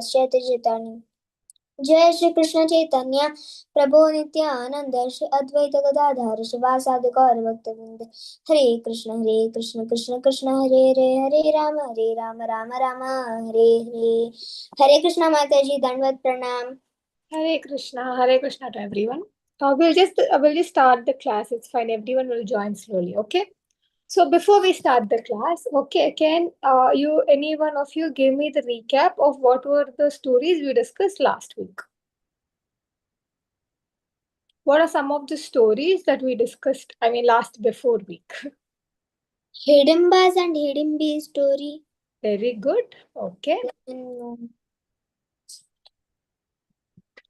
चैतन्य जय श्री कृष्ण चैतन्य प्रभु नित्यानंद श्री अद्वैत गदाधर शिवासादि गौर भक्त वृंद हरे कृष्ण कृष्ण कृष्ण हरे हरे राम राम राम हरे हरे कृष्णा माता जी दंडवत प्रणाम. Hare Krishna to everyone. We'll just start the class. It's fine. Everyone will join slowly. Okay. So before we start the class, okay, can any one of you give me the recap of what were the stories we discussed last week? What are some of the stories that we discussed? I mean, before week. Hidimba's and Hidimbi's story. Very good. Okay.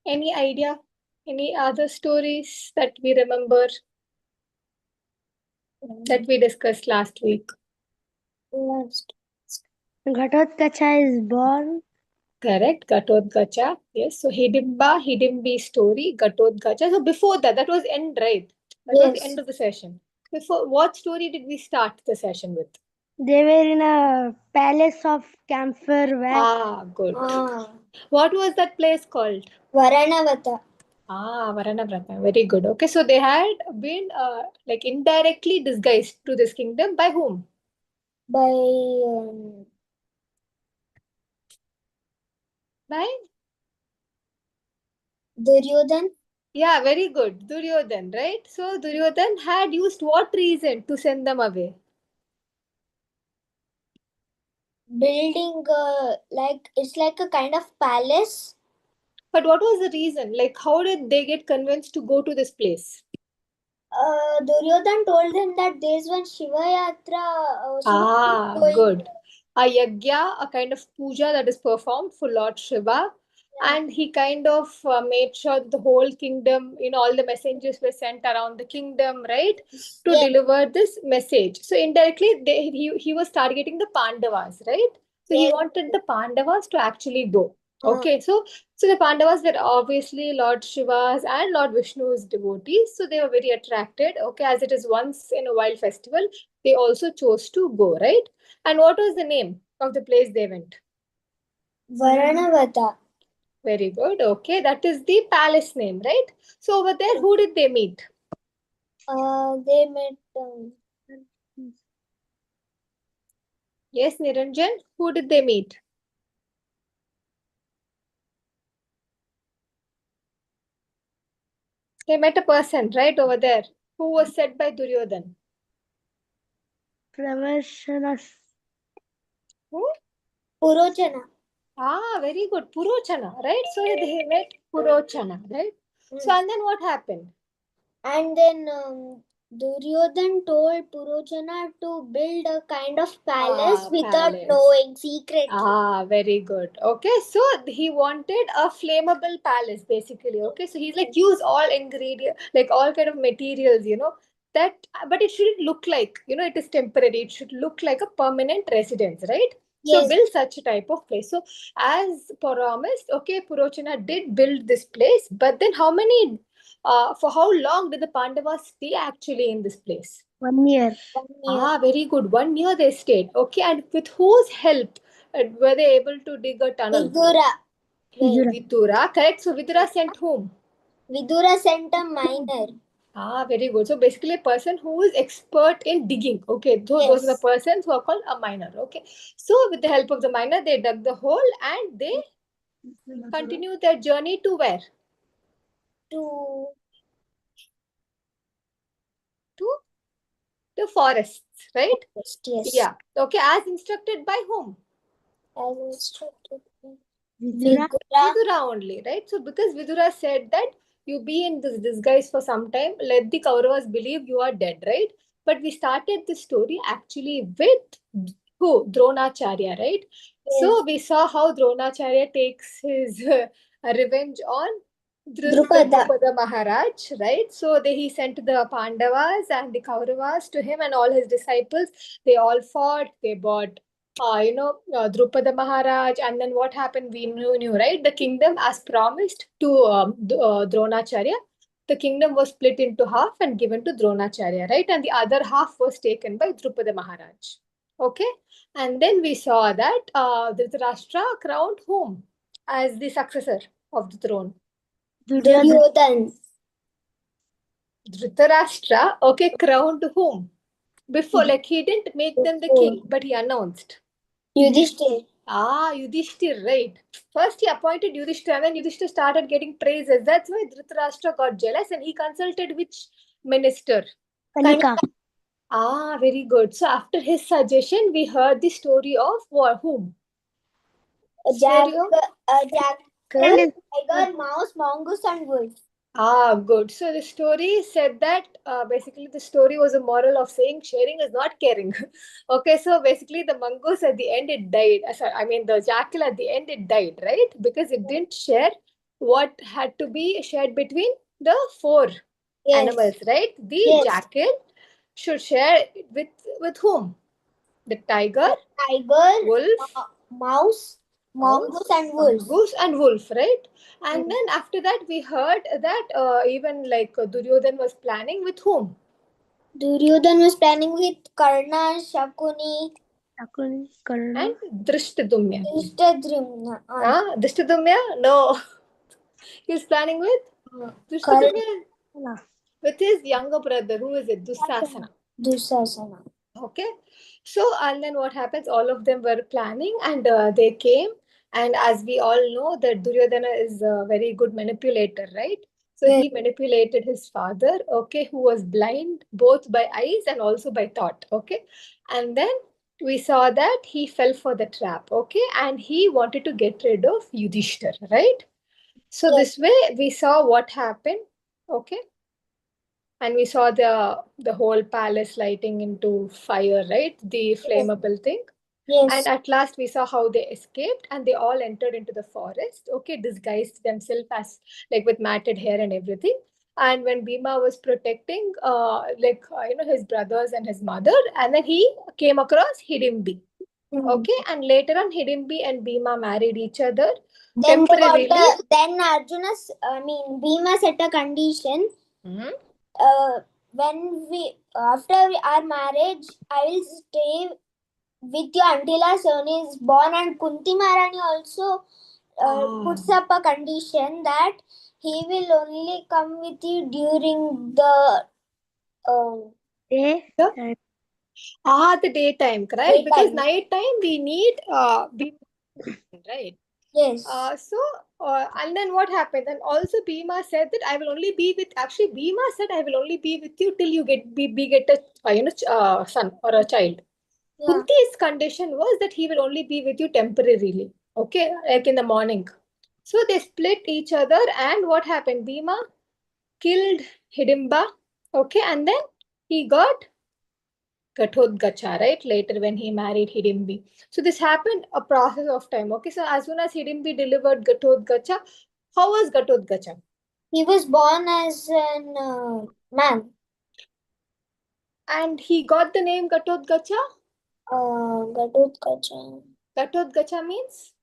Any idea? Any other stories that we remember that we discussed last week? Ghatotkacha is born. Correct, Ghatotkacha. Yes, so Hidimba, Hidimbi story, Ghatotkacha. So before that, that was end, right? That was the end of the session. Before, what story did we start the session with? They were in a palace of camphor wax. Ah, good. What was that place called? Varanavata. Ah, Varanavrata. Very good. Okay, so they had been like indirectly disguised to this kingdom by whom? By Duryodhan. Yeah, very good. Duryodhan, right? So Duryodhan had used what reason to send them away? Building it's like a kind of palace. But what was the reason? Like, how did they get convinced to go to this place? Duryodhan told them that there is one Shiva Yatra. Good. A yagya, a kind of puja that is performed for Lord Shiva. Yeah. And he kind of made sure that the whole kingdom, all the messengers were sent around the kingdom, right? To deliver this message. So indirectly, he was targeting the Pandavas, right? So he wanted the Pandavas to actually go. Okay, so the Pandavas were obviously Lord Shiva's and Lord Vishnu's devotees, so they were very attracted. Okay, as it is once in a while festival, they also chose to go, right? And what was the name of the place they went? Varanavata. Very good. Okay, that is the palace name, right? So over there, who did they meet? They met. Yes, Niranjan, who did they meet? They met a person, right, over there, who was said by Duryodhan. Pravashanas. Who? Purochana. Very good. Purochana, right? So they met Purochana, right? So and then what happened? And then Duryodhan told Purochana to build a kind of palace without knowing secretly. Very good. Okay, so he wanted a flammable palace, basically. Okay, so he's like use all ingredients, like all kind of materials, that, but it shouldn't look like, it is temporary. It should look like a permanent residence, right? So build such a type of place. So as promised, okay, Purochana did build this place, but then for how long did the Pandavas stay actually in this place? 1 year. Very good. 1 year they stayed. Okay, and with whose help were they able to dig a tunnel? Vidura, correct. So Vidura sent whom? Vidura sent a miner. Very good. So basically a person who is expert in digging. Okay, so those are the persons who are called a miner. Okay, so with the help of the miner, they dug the hole and they continued their journey to where? To the forests, right? Yes. Yeah. Okay, as instructed by whom? As instructed by Vidura only, right? So because Vidura said that you be in this disguise for some time, let the Kauravas believe you are dead, right? But we started the story actually with who? Dronacharya, right? Yes. So we saw how Dronacharya takes his revenge on Drupada Maharaj, right? So he sent the Pandavas and the Kauravas to him and all his disciples. They all fought, they bought Drupada Maharaj, and then what happened, we knew, right? The kingdom, as promised to Dronacharya, the kingdom was split into half and given to Dronacharya, right? And the other half was taken by Drupada Maharaj. Okay? And then we saw that Dhritarashtra crowned whom? as the successor of the throne? Duryodhan. Dhritarashtra, okay, crowned whom? Before, like he didn't make them the king, but he announced. Yudhishthir. Yudhishthir, right. First he appointed Yudhishthir and then Yudhishthir started getting praises. That's why Dhritarashtra got jealous and he consulted which minister? Kanika. Very good. So after his suggestion, we heard the story of whom? Jackal, tiger, mouse, mongoose, and wolf. Good. So the story said that basically the story was a moral of saying sharing is not caring. Okay, so basically the mongoose at the end it died. I mean the jackal at the end it died, right? Because it didn't share what had to be shared between the four animals, right? The jackal should share with whom? The tiger, wolf, mouse, mongoose, and wolf, right? And then after that, we heard that even like Duryodhan was planning with whom? Duryodhan was planning with Karna, Shakuni, and Drishtadumya. Drishtadumya. Drishtadumya? No. He was planning with Drishtadumya with his younger brother. Who is it? Dusasana. Okay. So, and then what happens? All of them were planning and they came. And as we all know, that Duryodhana is a very good manipulator, right? So he manipulated his father, okay, who was blind both by eyes and also by thought, okay. And then we saw that he fell for the trap, okay, and he wanted to get rid of Yudhishthir, right? So this way we saw what happened, okay. And we saw the whole palace lighting into fire, right? The flammable thing. And at last we saw how they escaped and they all entered into the forest, okay, disguised themselves as like with matted hair and everything. And when Bhima was protecting his brothers and his mother, and then he came across Hidimbi. Okay, and later on Hidimbi and Bhima married each other. Then temporarily. Bhima set a condition. When after our marriage, I will stay with you until our son is born, and Kunti Maharani also puts up a condition that he will only come with you during the day. The daytime, right? Because night time we need right? Yes. And then what happened? And also Bhima said that I will only be with. Actually, Bhima said I will only be with you till you get a son or a child. Yeah. Kunti's condition was that he will only be with you temporarily. Okay, like in the morning. So they split each other, and what happened? Bhima killed Hidimba. Okay, and then he got Gatotkacha, right? Later when he married Hidimbi. So this happened a process of time. Okay, so as soon as Hidimbi delivered Gatotkacha, how was Gatotkacha? He was born as a man. And he got the name Gatotkacha? Gatotkacha. Gatotkacha means?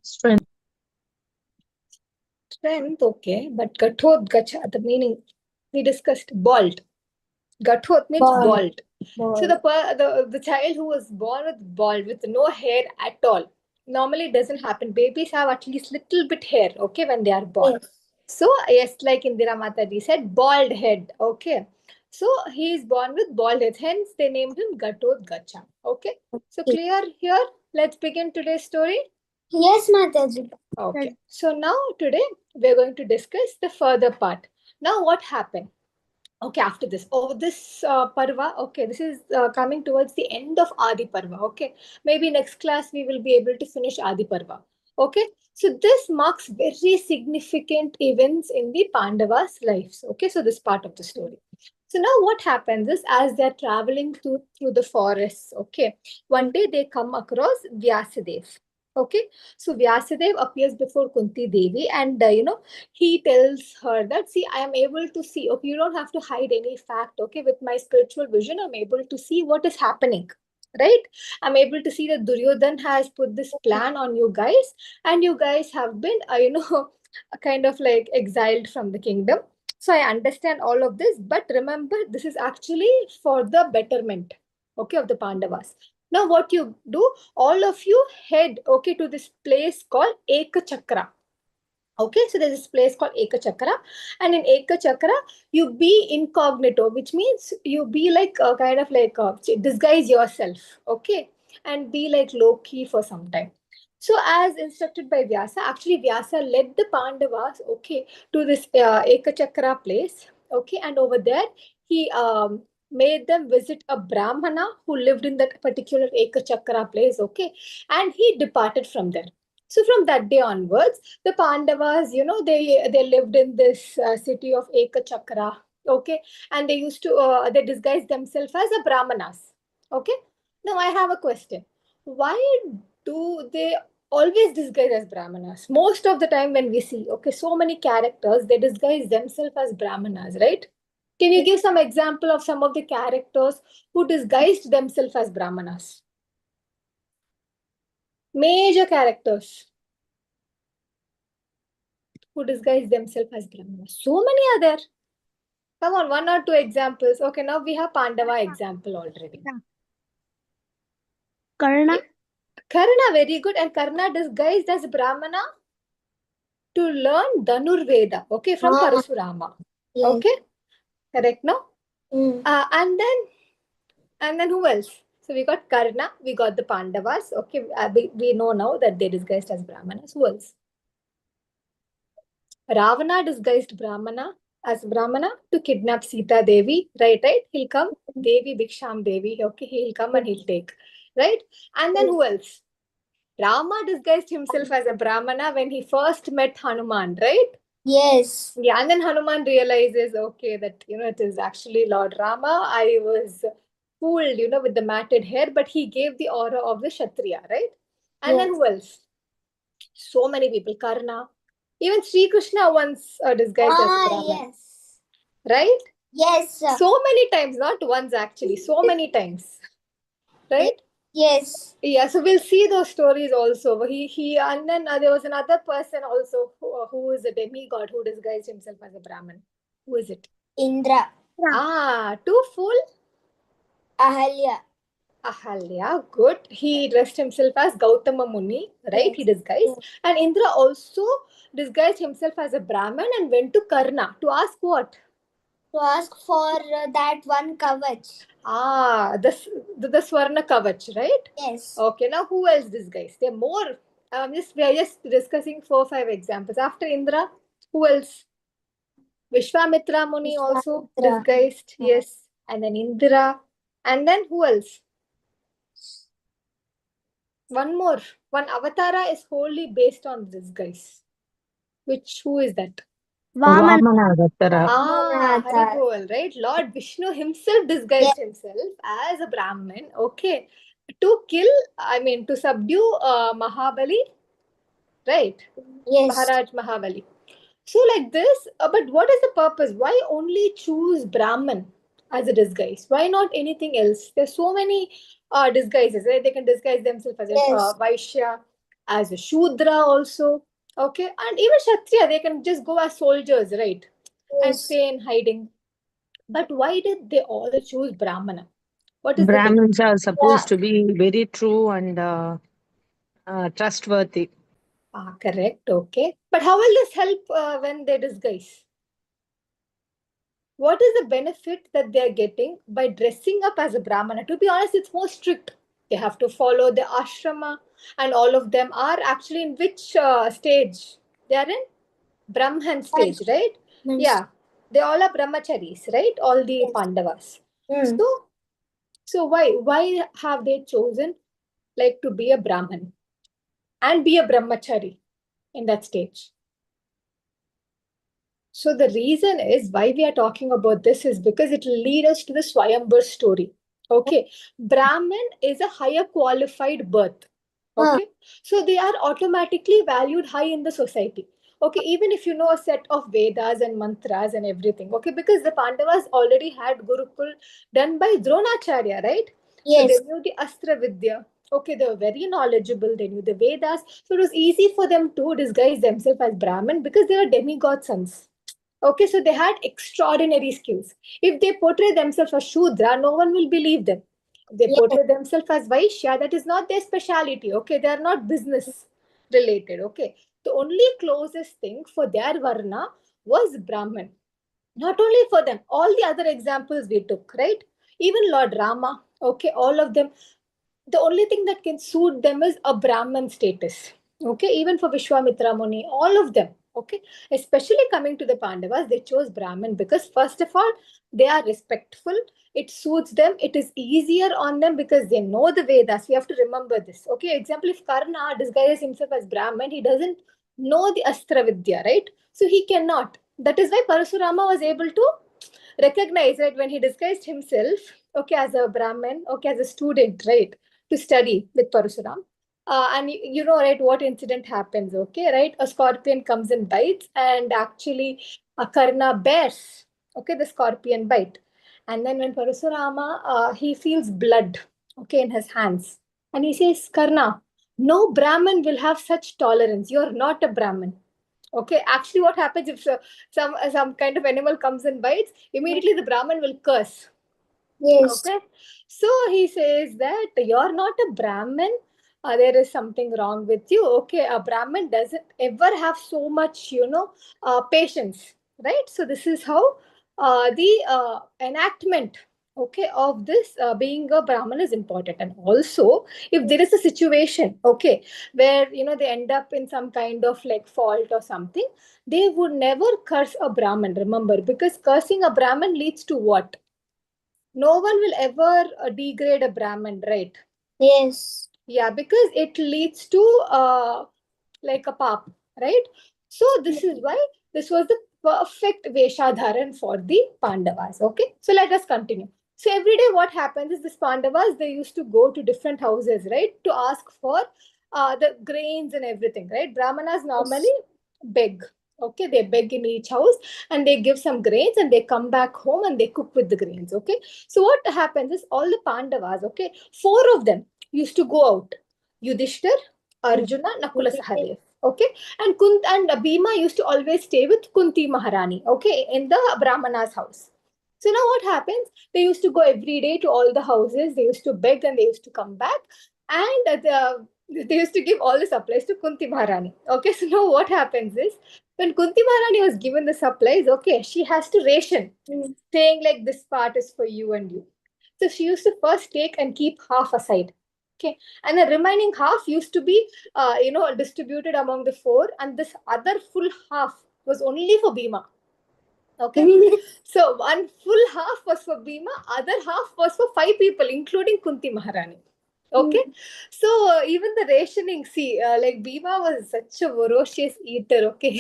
Strength. Strength, okay. But Gatotkacha, the meaning we discussed, bald. Gatot means bald. So the child who was born with bald, with no hair at all, normally it doesn't happen. Babies have at least little bit hair, okay, when they are born. Yes. So yes, like Indira Mataji said, bald head, okay. So he is born with bald head, hence they named him Gatotkacha, okay. So clear here? Let's begin today's story. Yes, Mataji. Okay. So now today we're going to discuss the further part. Now what happened? Okay, after this, this Parva, okay, this is coming towards the end of Adi Parva, okay. Maybe next class we will be able to finish Adi Parva, okay. So this marks very significant events in the Pandavas' lives, okay. So this part of the story. So now what happens is as they're traveling through the forests, okay, one day they come across Vyasadev. Okay, so Vyasadev appears before Kunti Devi and he tells her that, see, I am able to see, okay, you don't have to hide any fact, okay, with my spiritual vision, I'm able to see what is happening, right? I'm able to see that Duryodhan has put this plan on you guys and you guys have been, kind of like exiled from the kingdom. So I understand all of this, but remember, this is actually for the betterment, okay, of the Pandavas. Now what you do, all of you head, okay, to this place called Ekachakra. Okay, so there's this place called Ekachakra, and in Ekachakra, you be incognito, which means you be like kind of like disguise yourself, okay, and be like low key for some time. So, as instructed by Vyasa, actually Vyasa led the Pandavas, okay, to this Ekachakra place, okay, and over there he made them visit a Brahmana who lived in that particular Ekachakra place, okay, and he departed from there. So from that day onwards, the Pandavas, they lived in this city of Ekachakra, okay, and they used to they disguised themselves as a Brahmanas, okay. Now I have a question: why do they always disguise as Brahmanas? Most of the time when we see, okay, so many characters, they disguise themselves as Brahmanas, right? Can you give some example of some of the characters who disguised themselves as Brahmanas? Major characters who disguise themselves as Brahmanas. So many are there. Come on, one or two examples. Okay, now we have Pandava example already. Karna. Karna, very good. And Karna disguised as Brahmana to learn Dhanurveda, okay, from Parasurama. Yes. Okay, correct, no? Mm. And then who else? So we got Karna, we got the Pandavas. Okay, we know now that they disguised as Brahmanas. Who else? Ravana disguised Brahmana as Brahmana to kidnap Sita Devi. Right? He'll come, Devi Bhiksham Devi. Okay, he'll come and he'll take. Right? And then who else? Rama disguised himself as a Brahmana when he first met Hanuman, right? Yes. Yeah, and then Hanuman realizes, okay, that, it is actually Lord Rama. I was fooled, with the matted hair, but he gave the aura of the Kshatriya, right? And then Yes. who else? So many people. Karna. Even Sri Krishna once disguised as Brahman. Yes. Right? Yes. So many times, not once actually, so many times. Right? Yes. Yeah, so we'll see those stories also. And then there was another person also who is a demigod who disguised himself as a Brahmin. Who is it? Indra. Too full? Ahalya. Ahalya, good. He dressed himself as Gautama Muni, right? Yes. He disguised. Yes. And Indra also disguised himself as a Brahmin and went to Karna to ask what? To ask for that one kavach. The Swarna Kavach, right? Yes. Okay, now who else disguised? There are more. We are just discussing 4-5 examples. After Indra, who else? Vishwamitra Muni also Vishwamitra. disguised, yes. And then Indra. And then who else? One more. One avatara is wholly based on disguise. Who is that? Vaman. Haribol, right? Lord Vishnu himself disguised himself as a Brahmin, okay, to subdue Mahabali, right? Yes. Maharaj Mahabali. So, like this, but what is the purpose? Why only choose Brahman as a disguise? Why not anything else? There's so many disguises, right? They can disguise themselves as a Yes. Vaishya, as a Shudra also, okay? And even Kshatriya, they can just go as soldiers, right? And Yes. stay in hiding. But why did they all choose Brahmana? What is the thing? Brahmins are supposed to be very true and trustworthy. Correct, okay. But how will this help when they disguise? What is the benefit that they are getting by dressing up as a Brahmana? To be honest, it's more strict. They have to follow the ashrama, and all of them are actually in which stage? They are in Brahman stage, right? Yeah, they all are brahmacharis, right? All the Yes. Pandavas. Mm. So why have they chosen like to be a Brahman and be a brahmachari in that stage? So the reason is why we are talking about this is because it will lead us to the Swayambhar story. Okay, Brahmin is a higher qualified birth. Okay, so they are automatically valued high in the society. Okay, even if you know a set of Vedas and mantras and everything. Okay, because the Pandavas already had Gurukul done by Dronacharya, right? So they Yes. knew the Astra Vidya. Okay, they were very knowledgeable. They knew the Vedas. So it was easy for them to disguise themselves as Brahmin because they were demigod sons. Okay, so they had extraordinary skills. If they portray themselves as Shudra, no one will believe them. They portray themselves as Vaishya. That is not their speciality. Okay, they are not business related. Okay, the only closest thing for their Varna was Brahman. Not only for them, all the other examples we took, right? Even Lord Rama, okay, all of them, the only thing that can suit them is a Brahman status. Okay, even for Vishwamitra Muni, all of them. Okay, especially coming to the Pandavas, they chose Brahman because, first of all, they are respectful. It suits them. It is easier on them because they know the Vedas. We have to remember this. Okay, example, if Karna disguises himself as Brahman, he doesn't know the Astra Vidya, right? So he cannot. That is why Parasurama was able to recognize that when he disguised himself, okay, as a Brahmin, okay, as a student, right, to study with Parasuram. And you know, right, what incident happens, okay, right? A scorpion comes and bites, and actually, a Karna bears, okay, the scorpion bite. And then when Parasurama, he feels blood, okay, in his hands. And he says, Karna, no Brahmin will have such tolerance. You're not a Brahmin. Okay, actually, what happens if some kind of animal comes and bites? Immediately, the Brahmin will curse. Yes. Okay, so he says that you're not a Brahmin. There is something wrong with you. Okay, a Brahmin doesn't ever have so much, patience, right? So this is how the enactment, okay, of this being a Brahmin is important. And also, if there is a situation, okay, where they end up in some kind of like fault or something, they would never curse a Brahmin. Remember, because cursing a Brahmin leads to what? No one will ever degrade a Brahmin, right? Yes. Yeah, because it leads to like a pap, right? So this is why this was the perfect Veshadharan for the Pandavas. Okay, so let us continue. So every day, what happens is this Pandavas, they used to go to different houses, right, to ask for the grains and everything, right? Brahmanas normally beg. Okay, they beg in each house and they give some grains and they come back home and they cook with the grains. Okay, so what happens is all the Pandavas, okay, four of them used to go out. Yudhishthir, Arjuna, Nakula, Sahadev. Okay, and Kunt and Bhima used to always stay with Kunti Maharani. Okay, in the Brahmana's house. So now what happens? They used to go every day to all the houses. They used to beg and they used to come back, and they used to give all the supplies to Kunti Maharani. Okay, so now what happens is when Kunti Maharani was given the supplies, okay, she has to ration, saying like this part is for you and you. So she used to first take and keep half aside. Okay, and the remaining half used to be, distributed among the four, and this other full half was only for Bhima. Okay, so one full half was for Bhima, other half was for five people, including Kunti Maharani. Okay, so even the rationing, see, like Bhima was such a voracious eater. Okay,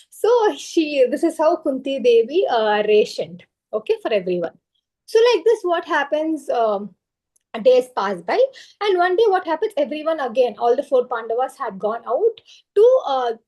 so this is how Kunti Devi rationed. Okay, for everyone. So like this, what happens? Days pass by, and one day what happens? Everyone again, all the four Pandavas had gone out to,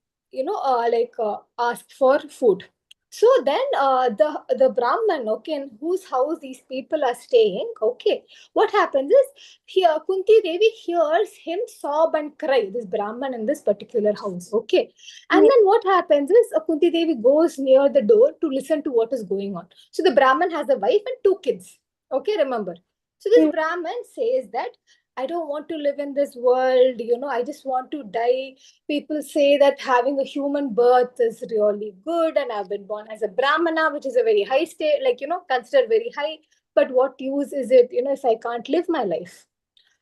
ask for food. So then the Brahman, okay, in whose house these people are staying, okay, what happens is here Kunti Devi hears him sob and cry, this Brahman in this particular house, okay, and then what happens is Kunti Devi goes near the door to listen to what is going on. So the Brahman has a wife and two kids, okay, remember. So this Brahman says that I don't want to live in this world, I just want to die. People say that having a human birth is really good, and I've been born as a Brahmana, which is a very high state, like, considered very high. But what use is it, if I can't live my life?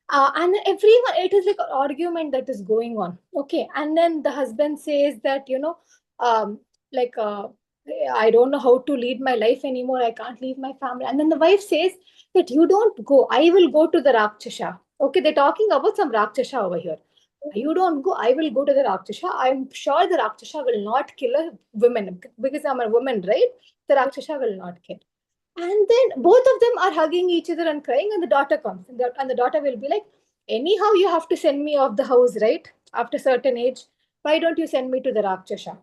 And everyone, it is like an argument that is going on. Okay. And then the husband says that, like, I don't know how to lead my life anymore. I can't leave my family. And then the wife says that you don't go. I will go to the Rakshasa. Okay. They're talking about some Rakshasa over here. You don't go. I will go to the Rakshasa. I'm sure the Rakshasa will not kill a woman because I'm a woman, right? The Rakshasa will not kill. And then both of them are hugging each other and crying, and the daughter comes. And the daughter will be like, anyhow, you have to send me off the house, right? After certain age. Why don't you send me to the Rakshasa?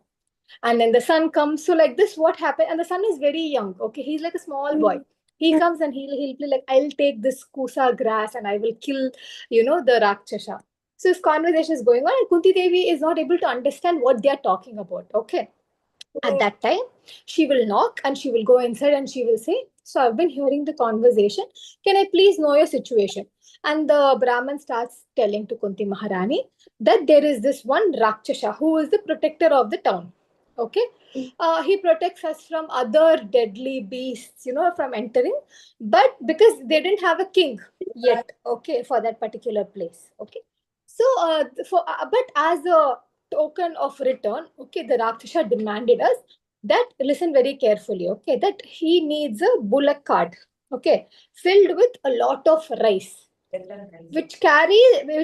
And then the son comes. So, like this, what happened? And the son is very young. Okay, he's like a small boy. He comes and he'll be like, I'll take this kusa grass and I will kill, the Rakshasa. So this conversation is going on, and Kunti Devi is not able to understand what they are talking about. Okay. At that time, she will knock and she will go inside and she will say, So I've been hearing the conversation. Can I please know your situation? And the Brahman starts telling to Kunti Maharani that there is this one Rakshasa who is the protector of the town. Okay. He protects us from other deadly beasts, from entering. But because they didn't have a king yet, okay, for that particular place. Okay. So, but as a token of return, okay, the Rakshasa demanded us that, listen very carefully, okay, that he needs a bullock cart, okay, filled with a lot of rice, which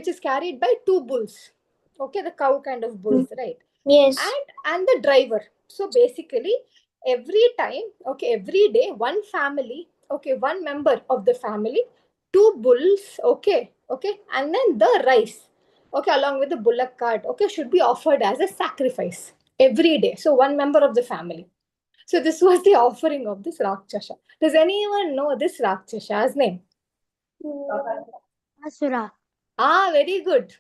is carried by two bulls, okay, the cow kind of bulls, right? Yes. And the driver. So basically, every time, okay, every day, one family, okay, one member of the family, two bulls, okay, and then the rice, okay, along with the bullock cart, okay, should be offered as a sacrifice every day. So one member of the family. So this was the offering of this Rakshasa. Does anyone know this Rakshasa's name? Asura. Ah, very good.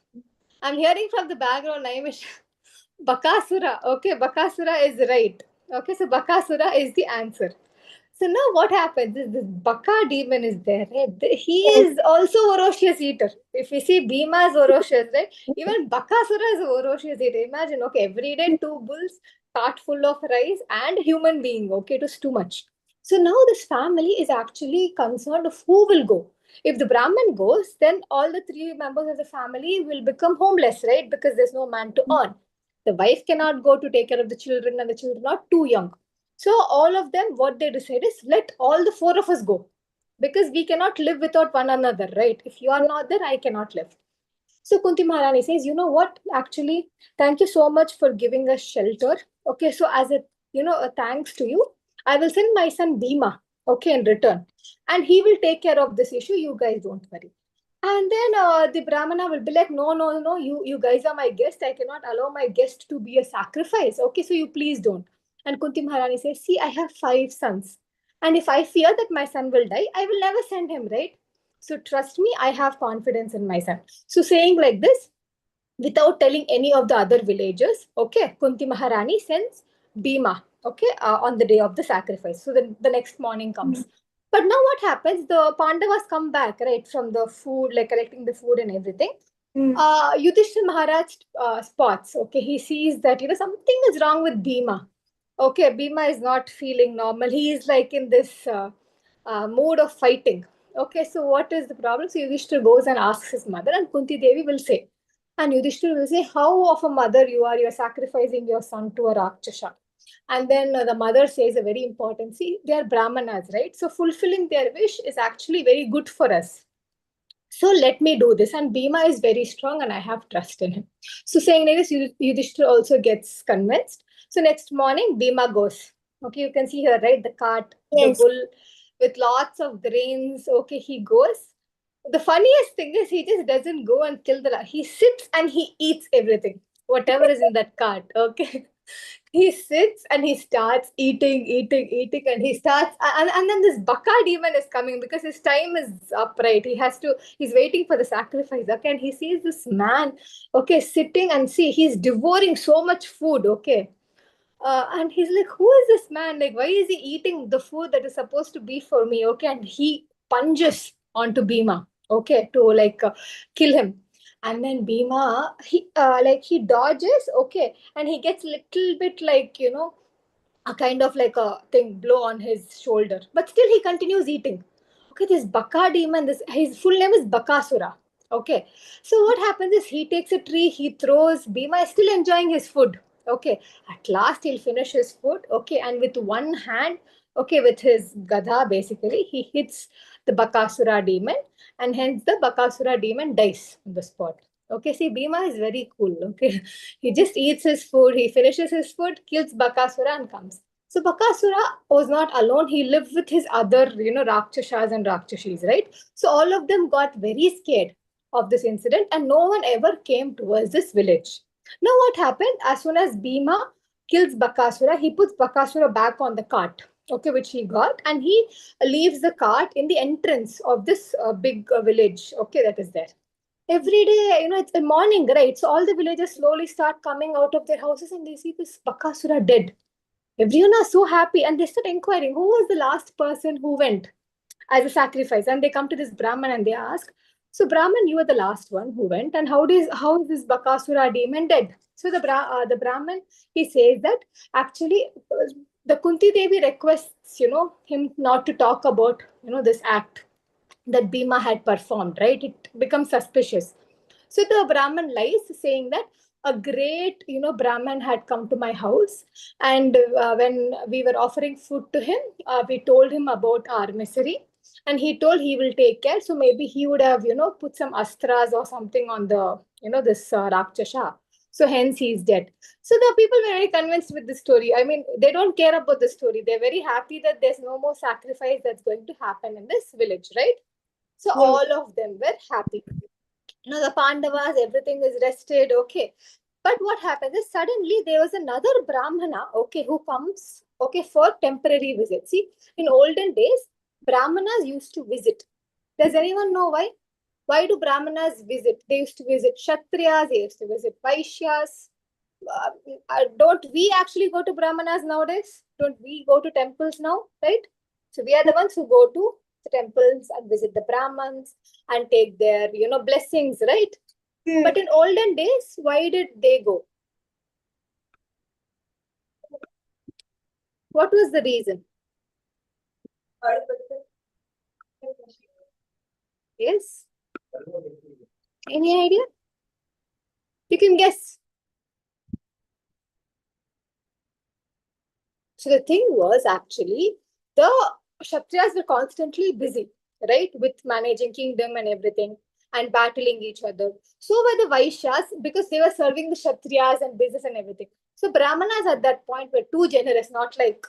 I'm hearing from the background, Naimish. Bakasura. Okay, Bakasura is right. Okay, so Bakasura is the answer. So now what happens is this Baka demon is there, right? He is also ferocious eater. If we see Bhima is ferocious, right? Even Bakasura is a ferocious eater. Imagine, okay, every day two bulls, cart full of rice and human being. Okay, it was too much. So now this family is actually concerned of who will go. If the Brahman goes, then all the three members of the family will become homeless, right? Because there's no man to earn. The wife cannot go to take care of the children, and the children are too young. So all of them, what they decide is, let all the four of us go, because we cannot live without one another, right? If you are not there, I cannot live. So Kunti Maharani says, you know what? Actually, thank you so much for giving us shelter. Okay, so as a thanks to you, I will send my son Bhima, okay, in return, and he will take care of this issue. You guys don't worry. And then the Brahmana will be like, no, no, no, you guys are my guest. I cannot allow my guest to be a sacrifice. Okay, so you please don't. And Kunti Maharani says, see, I have 5 sons. And if I fear that my son will die, I will never send him, right? So trust me, I have confidence in my son. So saying like this, without telling any of the other villagers, okay, Kunti Maharani sends Bhima, okay, on the day of the sacrifice. So then the next morning comes. But now what happens? The Pandavas come back, right, from the food, like collecting the food and everything. Yudhishthir Maharaj spots, okay, he sees that, something is wrong with Bhima. Okay, Bhima is not feeling normal. He is like in this mood of fighting. Okay, so what is the problem? So Yudhishthir goes and asks his mother, and Kunti Devi will say, and Yudhishthir will say, how of a mother you are, you're sacrificing your son to a Rakshasa. And then the mother says a very important, see, they are Brahmanas, right? So fulfilling their wish is actually very good for us. So let me do this. And Bhima is very strong and I have trust in him. So saying like this, Yudhishthir also gets convinced. So next morning, Bhima goes. Okay, you can see here, right? The cart, Yes. the bull with lots of grains. Okay, he goes. The funniest thing is he just doesn't go and kill the rat. He sits and he eats everything, whatever is in that cart. Okay. He sits and he starts eating, and he starts, and then this Baka demon is coming because his time is up, right? He's waiting for the sacrifice, okay? And he sees this man, okay, sitting, and see, he's devouring so much food, okay? And he's like, who is this man? Like, why is he eating the food that is supposed to be for me? Okay. And he punches onto Bhima, okay, to like kill him. And then Bhima, he dodges, okay, and he gets little bit like, a kind of like a thing blow on his shoulder. But still he continues eating. Okay, this Baka demon, his full name is Bakasura. Okay. So what happens is he takes a tree, he throws, Bhima is still enjoying his food. Okay. At last he'll finish his food. Okay. And with one hand, okay, with his Gadha basically, he hits the Bakasura demon, and hence the Bakasura demon dies on the spot. Okay, see, Bhima is very cool. Okay. He just eats his food, he finishes his food, kills Bakasura, and comes. So Bakasura was not alone. He lived with his other, Rakshasas and Rakshashis, right? So all of them got very scared of this incident, and no one ever came towards this village. Now what happened? As soon as Bhima kills Bakasura, he puts Bakasura back on the cart, okay, which he got, and he leaves the cart in the entrance of this big village, okay, that is there. Every day, it's a morning, right? So all the villagers slowly start coming out of their houses and they see this Bakasura dead. Everyone are so happy, and they start inquiring who was the last person who went as a sacrifice. And they come to this Brahman and they ask, so Brahman, you were the last one who went, and how is this Bakasura demon dead? So the Brahman, he says that actually the Kunti Devi requests him not to talk about this act that Bhima had performed, right? It becomes suspicious. So the Brahman lies, saying that a great, Brahman had come to my house, and when we were offering food to him, we told him about our misery, and he told he will take care. So maybe he would have, put some astras or something on the, this Rakshasa. So hence he is dead. So the people were very convinced with the story. I mean, they don't care about the story. They're very happy that there's no more sacrifice that's going to happen in this village, right? So all of them were happy. Now the Pandavas, everything is rested, okay. But what happens is suddenly there was another Brahmana, okay, who comes, okay, for temporary visit. See, in olden days, Brahmanas used to visit. Does anyone know why? Why do Brahmanas visit? They used to visit Kshatriyas, they used to visit Vaishyas. Don't we actually go to Brahmanas nowadays? Don't we go to temples now, right? So we are the ones who go to the temples and visit the Brahmins and take their, blessings, right? But in olden days, why did they go? What was the reason? Yes? Any idea? You can guess. So the thing was actually the Kshatriyas were constantly busy, right, with managing kingdom and everything and battling each other. So were the Vaishyas, because they were serving the Kshatriyas and business and everything. So Brahmanas at that point were too generous, not like,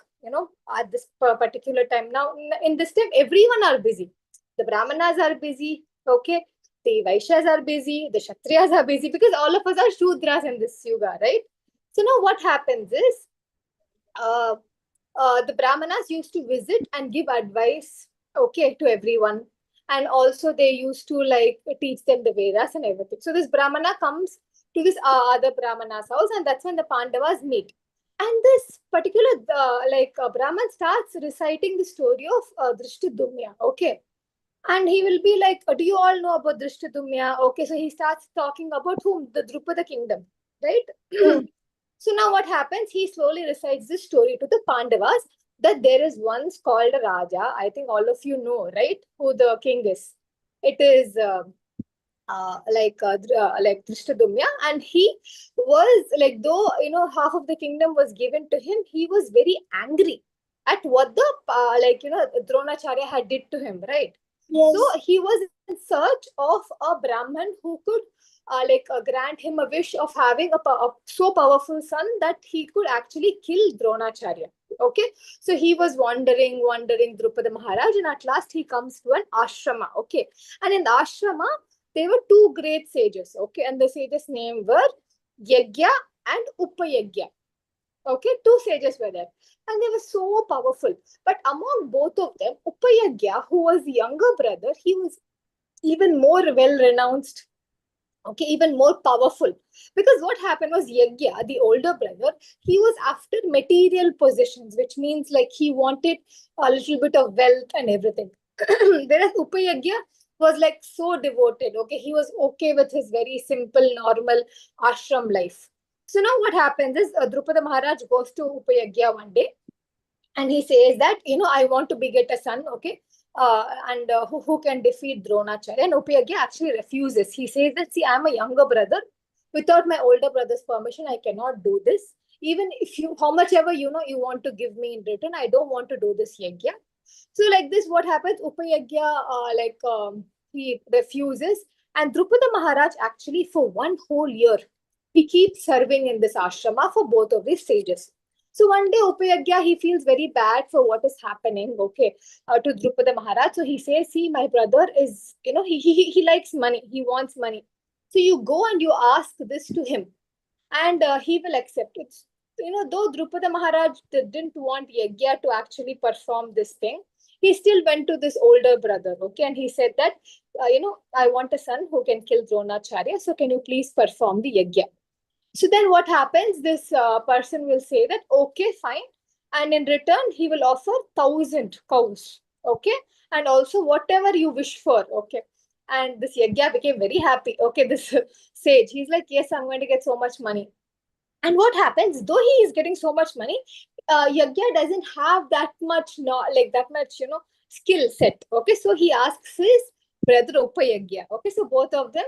at this particular time. Now, in this time, everyone are busy. The Brahmanas are busy, okay? The Vaishyas are busy, the Kshatriyas are busy, because all of us are Shudras in this Yuga, right? So now what happens is, uh, the Brahmanas used to visit and give advice, okay, to everyone. And also they used to like teach them the Vedas and everything. So this Brahmana comes to this other Brahmana's house, and that's when the Pandavas meet. And this particular Brahman starts reciting the story of Drishtadyumna, okay. And he will be like, do you all know about Drishtadyumna? Okay, so he starts talking about whom? The Drupada kingdom, right? So now what happens? He slowly recites this story to the Pandavas that there is once called a Raja. I think all of you know, right? Who the king is. It is like Drishtadyumna, and he was like, though half of the kingdom was given to him, he was very angry at what the Dronacharya had did to him, right? Yes. So he was in search of a Brahman who could grant him a wish of having a so powerful son that he could actually kill Dronacharya. Okay, so he was wandering Drupada Maharaj, and at last he comes to an ashrama. Okay, and in the ashrama there were two great sages. Okay, and the sages' name were Yagya and Upayagya. Okay, two sages were there, and they were so powerful. But among both of them, Upayagya, who was the younger brother, he was even more well-renounced, okay, even more powerful. Because what happened was Yagya, the older brother, he was after material possessions, which means like he wanted a little bit of wealth and everything. Whereas Upayagya was like so devoted, okay, he was okay with his very simple, normal ashram life. So now what happens is Drupada Maharaj goes to Upayagya one day, and he says that, I want to beget a son, okay, and who can defeat Dronacharya. And Upayagya actually refuses. He says that, see, I'm a younger brother. Without my older brother's permission, I cannot do this. Even if you, how much ever, you want to give me in return, I don't want to do this yagya. So like this, what happens? Upayagya, he refuses. And Drupada Maharaj actually, for one whole year, he keeps serving in this ashrama for both of these sages. So one day, Upayagya, he feels very bad for what is happening, okay, to Drupada Maharaj. So he says, see, my brother is, he likes money. He wants money. So you go and you ask this to him, and he will accept it. Though Drupada Maharaj didn't want Yagya to actually perform this thing, he still went to this older brother, okay, and he said that, I want a son who can kill Dronacharya, so can you please perform the Yagya? So then what happens? This person will say that, okay, fine. and in return he will offer 1,000 cows, okay, and also whatever you wish for, okay. And this Yagya became very happy, okay, this sage, he's like, yes, I'm going to get so much money. And what happens, though he is getting so much money, Yagya doesn't have that much, like that much, skill set, okay. So he asks his brother Upayagya, okay. So both of them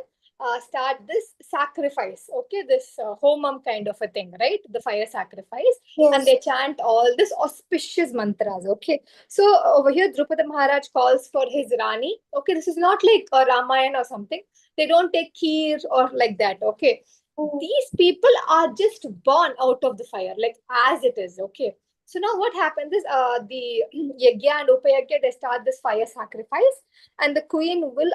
start this sacrifice, okay, this homam kind of a thing, right, the fire sacrifice. And Yes. they chant all this auspicious mantras, okay. So over here Drupada Maharaj calls for his Rani, okay. This is not like a Ramayana or something. They don't take kheer or like that, okay. These people are just born out of the fire, like as it is, okay. So now what happens is the Yagya and Upayagya, they start this fire sacrifice, and the queen will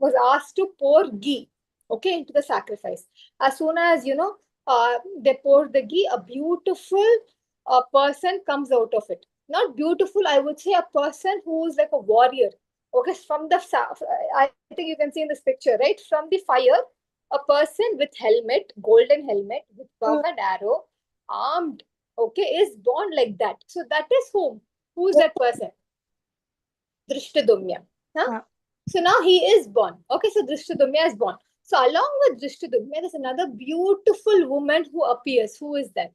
was asked to pour ghee, okay, into the sacrifice. As soon as they pour the ghee, a beautiful person comes out of it. Not beautiful, I would say a person who is like a warrior, okay. From the I think you can see in this picture, right, from the fire, a person with helmet, golden helmet, with bow and arrow, armed, okay, is born like that. So that is whom? Who is that person? Drishtadumya. Huh? So now he is born. Okay, so Drishtadumya is born. So along with Drishtadumya, there's another beautiful woman who appears. Who is that?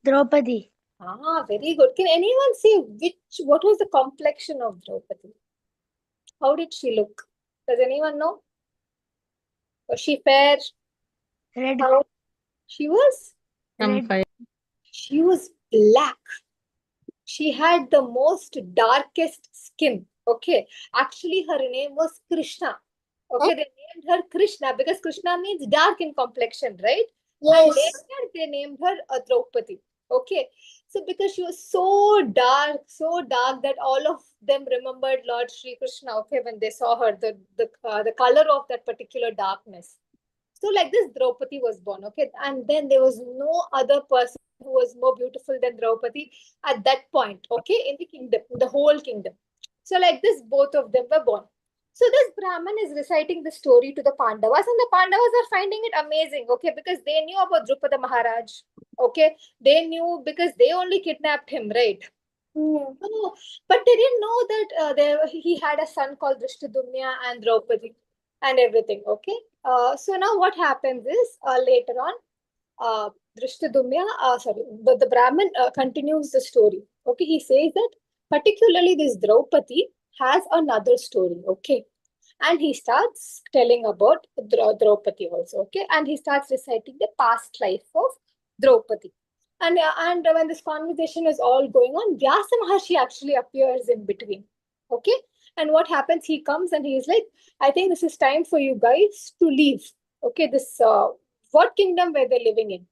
Draupadi. Ah, very good. Can anyone say what was the complexion of Draupadi? How did she look? Does anyone know? Was she fair? Red. How? She was? Some fire. She was black. She had the most darkest skin. Okay. Actually, her name was Krishna. Okay. They named her Krishna because Krishna means dark in complexion, right? And Yes. later they named her Draupadi. Okay. So because she was so dark that all of them remembered Lord Sri Krishna. Okay, when they saw her, the color of that particular darkness. So like this, Draupadi was born, okay? And then there was no other person who was more beautiful than Draupadi at that point, okay? In the kingdom, the whole kingdom. So like this, both of them were born. So this Brahman is reciting the story to the Pandavas, and the Pandavas are finding it amazing, okay? Because they knew about Drupada Maharaj, okay? They knew because they only kidnapped him, right? Oh, but they didn't know that he had a son called Drishtadumya and Draupadi and everything, okay? So now what happens is later on, Drishtadumya, the Brahmin continues the story. Okay, he says that particularly this Draupadi has another story. Okay, and he starts telling about Draupadi also. Okay, and he starts reciting the past life of Draupadi. And when this conversation is all going on, Vyasa Maharshi actually appears in between. Okay, and what happens? He comes and he is like, I think this is time for you guys to leave. Okay, this what kingdom were they living in?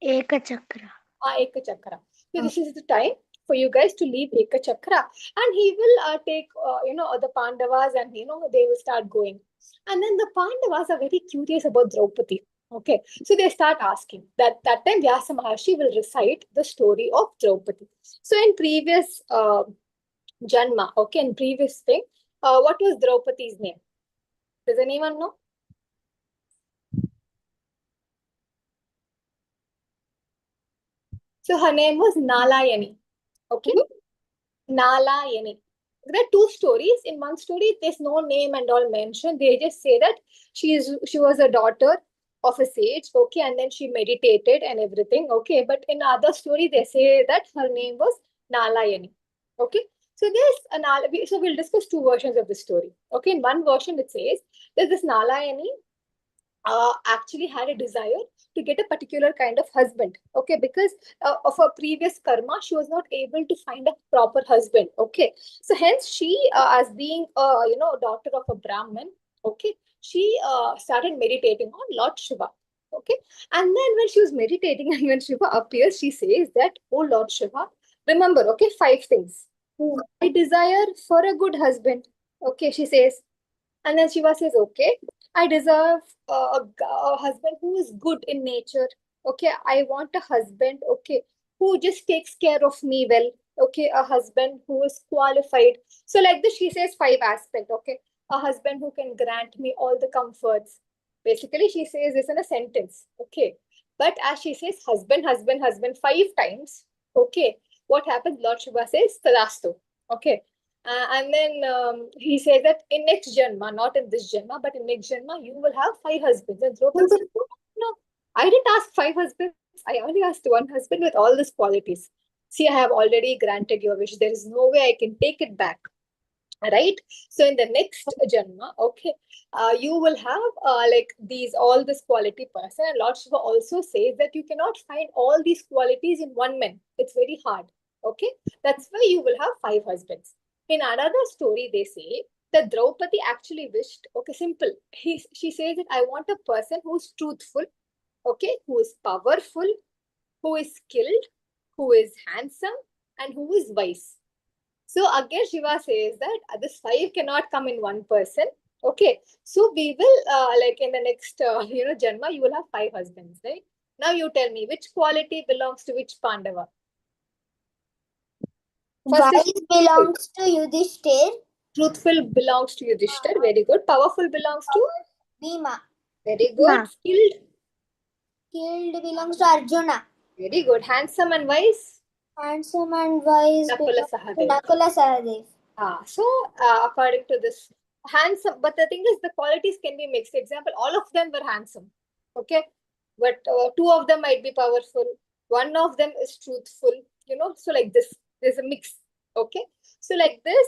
Ekachakra. Ekachakra. So this is the time for you guys to leave Ekachakra, and he will take the Pandavas, and they will start going. And then the Pandavas are very curious about Draupadi. Okay, so they start asking. That time Vyasa Maharshi will recite the story of Draupadi. So in previous Janma, okay, in previous thing, what was Draupadi's name? Does anyone know? So her name was Nalayani. Okay. Nalayani. There are two stories. In one story, there's no name and all mentioned. They just say that she was a daughter of a sage, okay, and then she meditated and everything, okay. But in other story, they say that her name was Nalayani, okay. So so we'll discuss two versions of the story, okay. In one version, it says that this Nalayani actually had a desire to get a particular kind of husband, okay, because of her previous karma, she was not able to find a proper husband, okay. So hence she, as being daughter of a Brahmin, okay, she started meditating on Lord Shiva, okay. And then when she was meditating and when Shiva appears, she says that, oh Lord Shiva, remember, okay, 5 things. I desire for a good husband, okay, she says. And then Shiva says, okay, I deserve a husband who is good in nature. Okay, I want a husband, okay, who just takes care of me well. Okay, a husband who is qualified. So like this, she says 5 aspects. Okay, a husband who can grant me all the comforts. Basically, she says this in a sentence. Okay. But as she says husband, husband, husband 5 times, okay, what happens? Lord Shiva says Tadastu. Okay. And then he says that in next Janma, not in this Janma, but in next Janma, you will have 5 husbands. And Draupadi says, no, I didn't ask 5 husbands. I only asked one husband with all these qualities. See, I have already granted your wish. There is no way I can take it back. Right? So in the next Janma, okay, you will have like all this quality person. And Lord Shiva also says that you cannot find all these qualities in one man. It's very hard. Okay. That's why you will have 5 husbands. In another story, they say that Draupadi actually wished, okay, simple. She says that I want a person who's truthful, okay, who is powerful, who is skilled, who is handsome, and who is wise. So again, Shiva says that this 5 cannot come in one person. Okay. So we will, like in the next, Janma, you will have 5 husbands, right? Now you tell me which quality belongs to which Pandava? First Wise is belongs to Yudhishthir. truthful belongs to Yudhishthir. Very good. Powerful belongs to Bhima. very good. Skilled. Skilled belongs to Arjuna. Very good. Handsome and wise. Handsome and wise Nakula belongs to Sahadev. Nakula Sahadev. So according to this, handsome, but the thing is the qualities can be mixed. Example, all of them were handsome. Okay. But 2 of them might be powerful. 1 of them is truthful. So like this, there's a mix. Okay. So like this,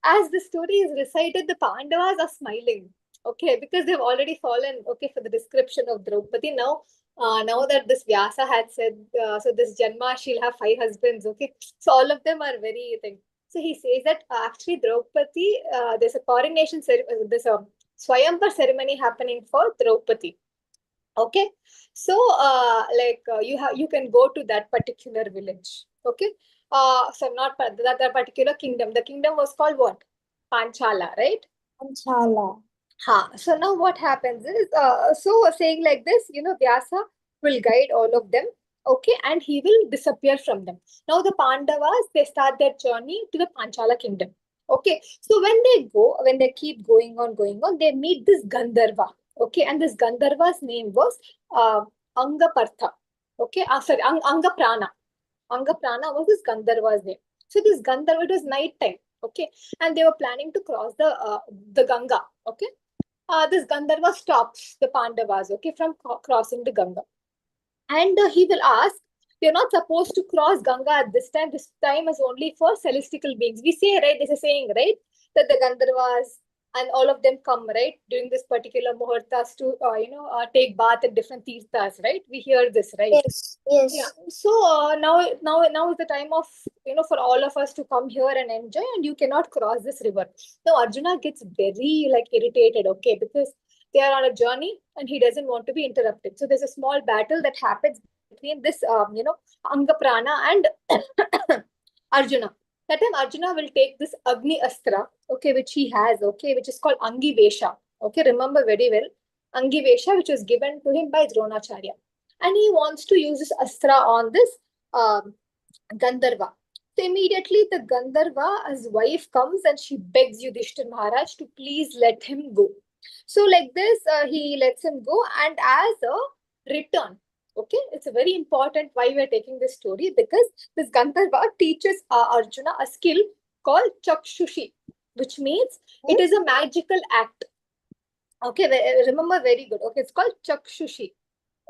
as the story is recited, the Pandavas are smiling. Okay, because they've already fallen. Okay, for the description of Draupadi. Now that this Vyasa had said, so this Janma, she'll have 5 husbands. Okay, so all of them are very thing. So he says that actually Draupadi, there's a coronation ceremony, there's a Swayamvar ceremony happening for Draupadi. Okay, so you can go to that particular village. Okay, so not that particular kingdom. The kingdom was called what? Panchala, right? Panchala. So now what happens is, so saying like this, Vyasa will guide all of them, okay, and he will disappear from them. Now the Pandavas, they start their journey to the Panchala kingdom. Okay, so when they keep going on, they meet this Gandharva. Okay, and this Gandharva's name was Angapartha. Okay, sorry, Angaprana. Angaprana was this Gandharva's name. So this Gandharva, it was night time. Okay, and they were planning to cross the Ganga. Okay. This Gandharva stops the Pandavas, okay, from crossing the Ganga. And he will ask, you're not supposed to cross Ganga at this time. This time is only for celestial beings. We say, right, there's a saying, right, that the Gandharvas and all of them come, right, during this particular muhurtas to, take bath in different tirthas, right? We hear this, right? Yes, yes. Yeah. So now is the time of, for all of us to come here and enjoy, and you cannot cross this river. Now Arjuna gets very irritated, okay, because they are on a journey and he doesn't want to be interrupted. So there's a small battle that happens between this, Angaprana and Arjuna. That time Arjuna will take this Agni Astra, okay, which he has, okay, which is called Angivesha. Okay, remember very well. Angivesha, which was given to him by Dronacharya. And he wants to use this Astra on this Gandharva. So immediately the Gandharva, his wife comes and she begs Yudhishthir Maharaj to please let him go. So like this, he lets him go, and as a return, okay, it's a very important why we're taking this story, because this Gandharva teaches Arjuna a skill called Chakshushi, which means it is a magical act. Okay, remember very good. Okay, it's called Chakshushi.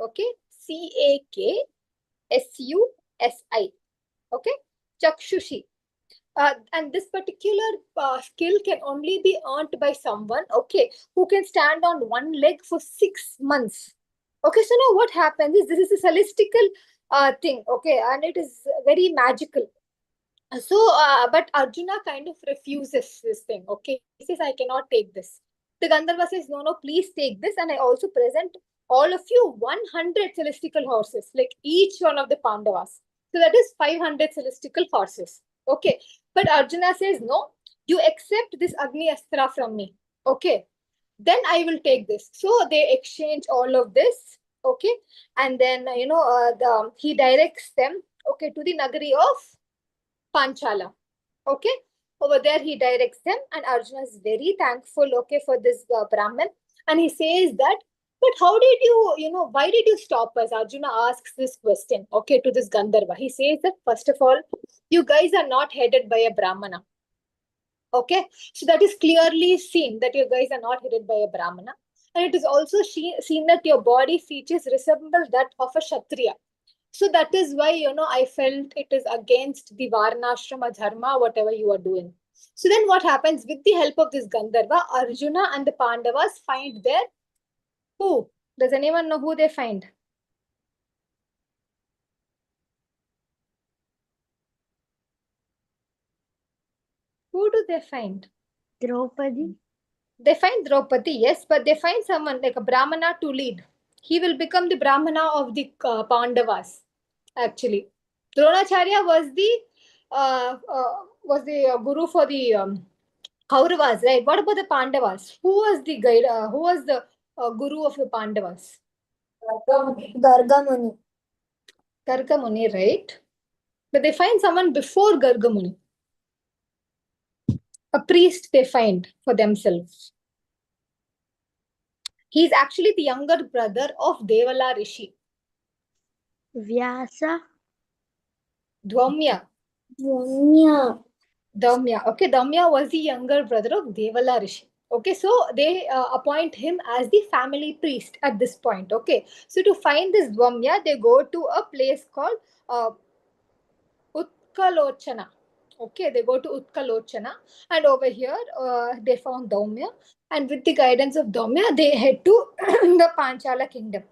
Okay, Caksusi. Okay, Chakshushi. And this particular skill can only be earned by someone, okay, who can stand on one leg for 6 months. Okay, so now what happens is this is a celestial thing, okay, and it is very magical. So, but Arjuna kind of refuses this thing, okay. He says, I cannot take this. The Gandharva says, no, please take this, and I also present all of you 100 celestial horses, like each one of the Pandavas. So that is 500 celestial horses. Okay. But Arjuna says, no, you accept this Agni Astra from me. Okay. Then I will take this. So they exchange all of this. Okay. And then, he directs them, okay, to the Nagari of Panchala. Okay. Over there, he directs them, and Arjuna is very thankful, okay, for this Brahman. And he says that, but how did you, why did you stop us? Arjuna asks this question, okay, to this Gandharva. He says that, first of all, you guys are not headed by a Brahmana. Okay, so that is clearly seen that you guys are not headed by a Brahmana. And it is also seen that your body features resemble that of a Kshatriya. So that is why, I felt it is against the Varnashrama dharma, whatever you are doing. So then what happens with the help of this Gandharva, Arjuna and the Pandavas find their who? Does anyone know who they find? Who do they find? Draupadi. They find Draupadi, yes, but they find someone like a Brahmana to lead. He will become the Brahmana of the Pandavas, actually. Dronacharya was the guru for the Kauravas, right? What about the Pandavas? Who was the guide? Who was the guru of the Pandavas? Gargamuni. Gargamuni, right? But they find someone before Gargamuni. A priest they find for themselves. He is actually the younger brother of Devala Rishi. Vyasa. Dvaumya. Daumya. Okay, Daumya was the younger brother of Devala Rishi. Okay, so they appoint him as the family priest at this point. Okay, so to find this Dvaumya, they go to a place called Utkalochana. Okay, they go to Utkalochana, and over here they found Daumya, and with the guidance of Daumya, they head to the Panchala kingdom.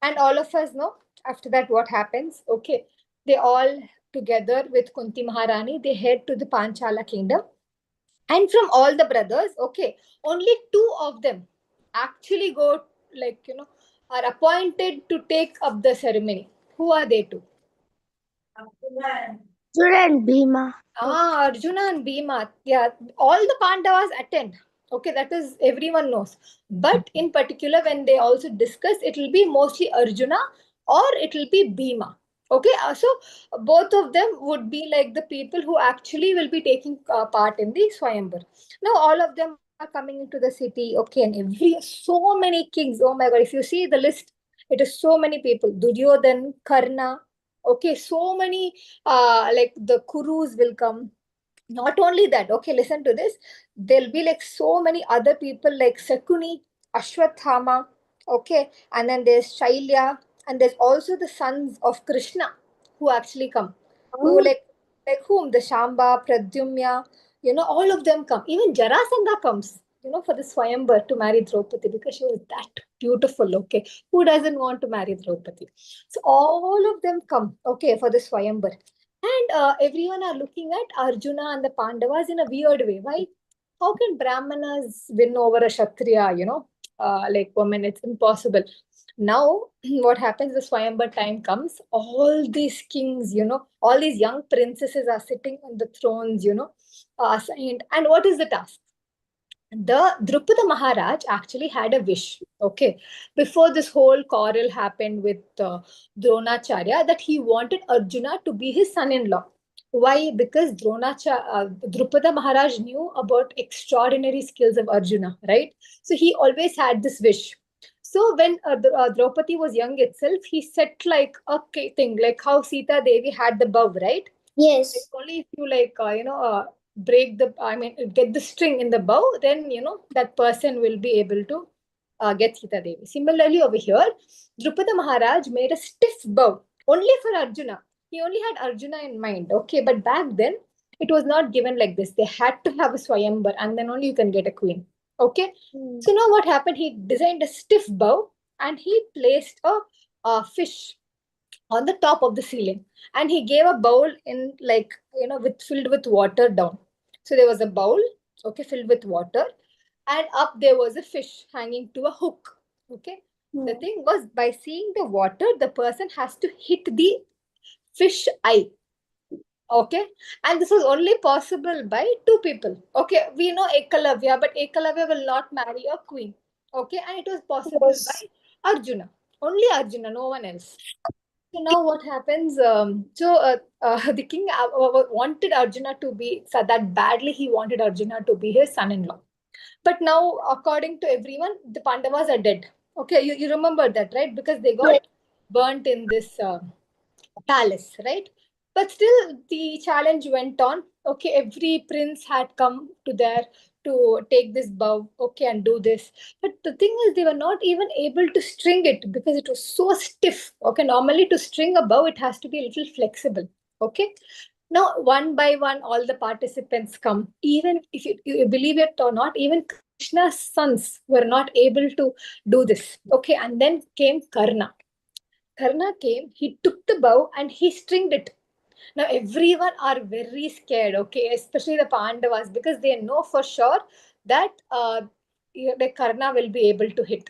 And all of us know after that what happens. Okay, they all together with Kunti Maharani, they head to the Panchala kingdom. And from all the brothers, okay, only two of them actually go, are appointed to take up the ceremony. Who are they two? Arjuna and Bhima. Arjuna and Bhima. Yeah, all the Pandavas attend. Okay, that is everyone knows. But in particular, when they also discuss, it will be mostly Arjuna or it will be Bhima. Okay, so both of them would be like the people who actually will be taking part in the Swayamvar. Now, all of them are coming into the city. Okay, and so many kings. Oh my God, if you see the list, it is so many people. Duryodhan, Karna. Okay, so many like the Kurus will come. Not only that, okay, listen to this. There'll be like so many other people like Sakuni, Ashwathama, okay, and then there's Shailya, and there's also the sons of Krishna who actually come. Who like whom? The Shamba, Pradyumya, all of them come. Even Jarasandha comes, for the Swayamvar to marry Draupadi because she was that beautiful, okay. Who doesn't want to marry Draupadi? So all of them come, okay, for the Swayamvar. And everyone are looking at Arjuna and the Pandavas in a weird way. Why? How can Brahmanas win over a Kshatriya, like women? It's impossible. Now, what happens, the Swayamvar time comes, all these kings, all these young princesses are sitting on the thrones, assigned. And what is the task? The Drupada Maharaj actually had a wish, okay, before this whole quarrel happened with Dronacharya, that he wanted Arjuna to be his son-in-law. Why? Because Drupada Maharaj knew about extraordinary skills of Arjuna, right? So he always had this wish. So when Draupadi was young itself, he set like a thing, like how Sita Devi had the bow, right? Yes. Like only if you break get the string in the bow, then that person will be able to get Sita Devi. Similarly, over here, Drupada Maharaj made a stiff bow only for Arjuna. He only had Arjuna in mind, okay, but back then it was not given like this. They had to have a Swayamvar and then only you can get a queen, okay. So now what happened? He designed a stiff bow and he placed a fish on the top of the ceiling, and he gave a bowl in with filled with water down. So there was a bowl, okay, filled with water, and up there was a fish hanging to a hook, okay. The thing was, by seeing the water, the person has to hit the fish eye, okay, and this was only possible by two people. Okay, we know Ekalavya, but Ekalavya will not marry a queen, okay, and it was possible by Arjuna, only Arjuna, no one else. So now what happens? The king wanted Arjuna to be, so that badly he wanted Arjuna to be his son-in-law. But now, according to everyone, the Pandavas are dead. Okay, you remember that, right? Because they got burnt in this palace, right? But still, the challenge went on. Okay, every prince had come to there to take this bow, okay, and do this. But the thing is, they were not even able to string it because it was so stiff. Okay, normally to string a bow, it has to be a little flexible. Okay, now one by one, all the participants come. Even if you believe it or not, even Krishna's sons were not able to do this. Okay, and then came Karna. Karna came, he took the bow and he stringed it. Now everyone are very scared, okay, especially the Pandavas, because they know for sure that the Karna will be able to hit.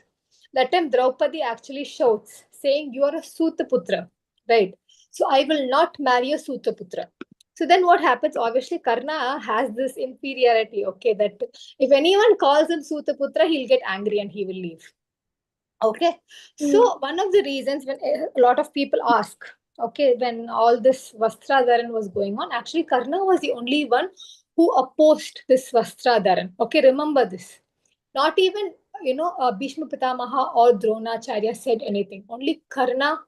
That time Draupadi actually shouts, saying, "You are a Sutaputra, right? So I will not marry a Sutaputra." So then what happens? Obviously, Karna has this inferiority, okay, that if anyone calls him Sutaputra, he'll get angry and he will leave. Okay, so one of the reasons when a lot of people ask, okay, when all this Vastradaran was going on, actually Karna was the only one who opposed this Vastradaran. Okay, remember this. Not even, Bhishma Pitamaha or Dronacharya said anything. Only Karna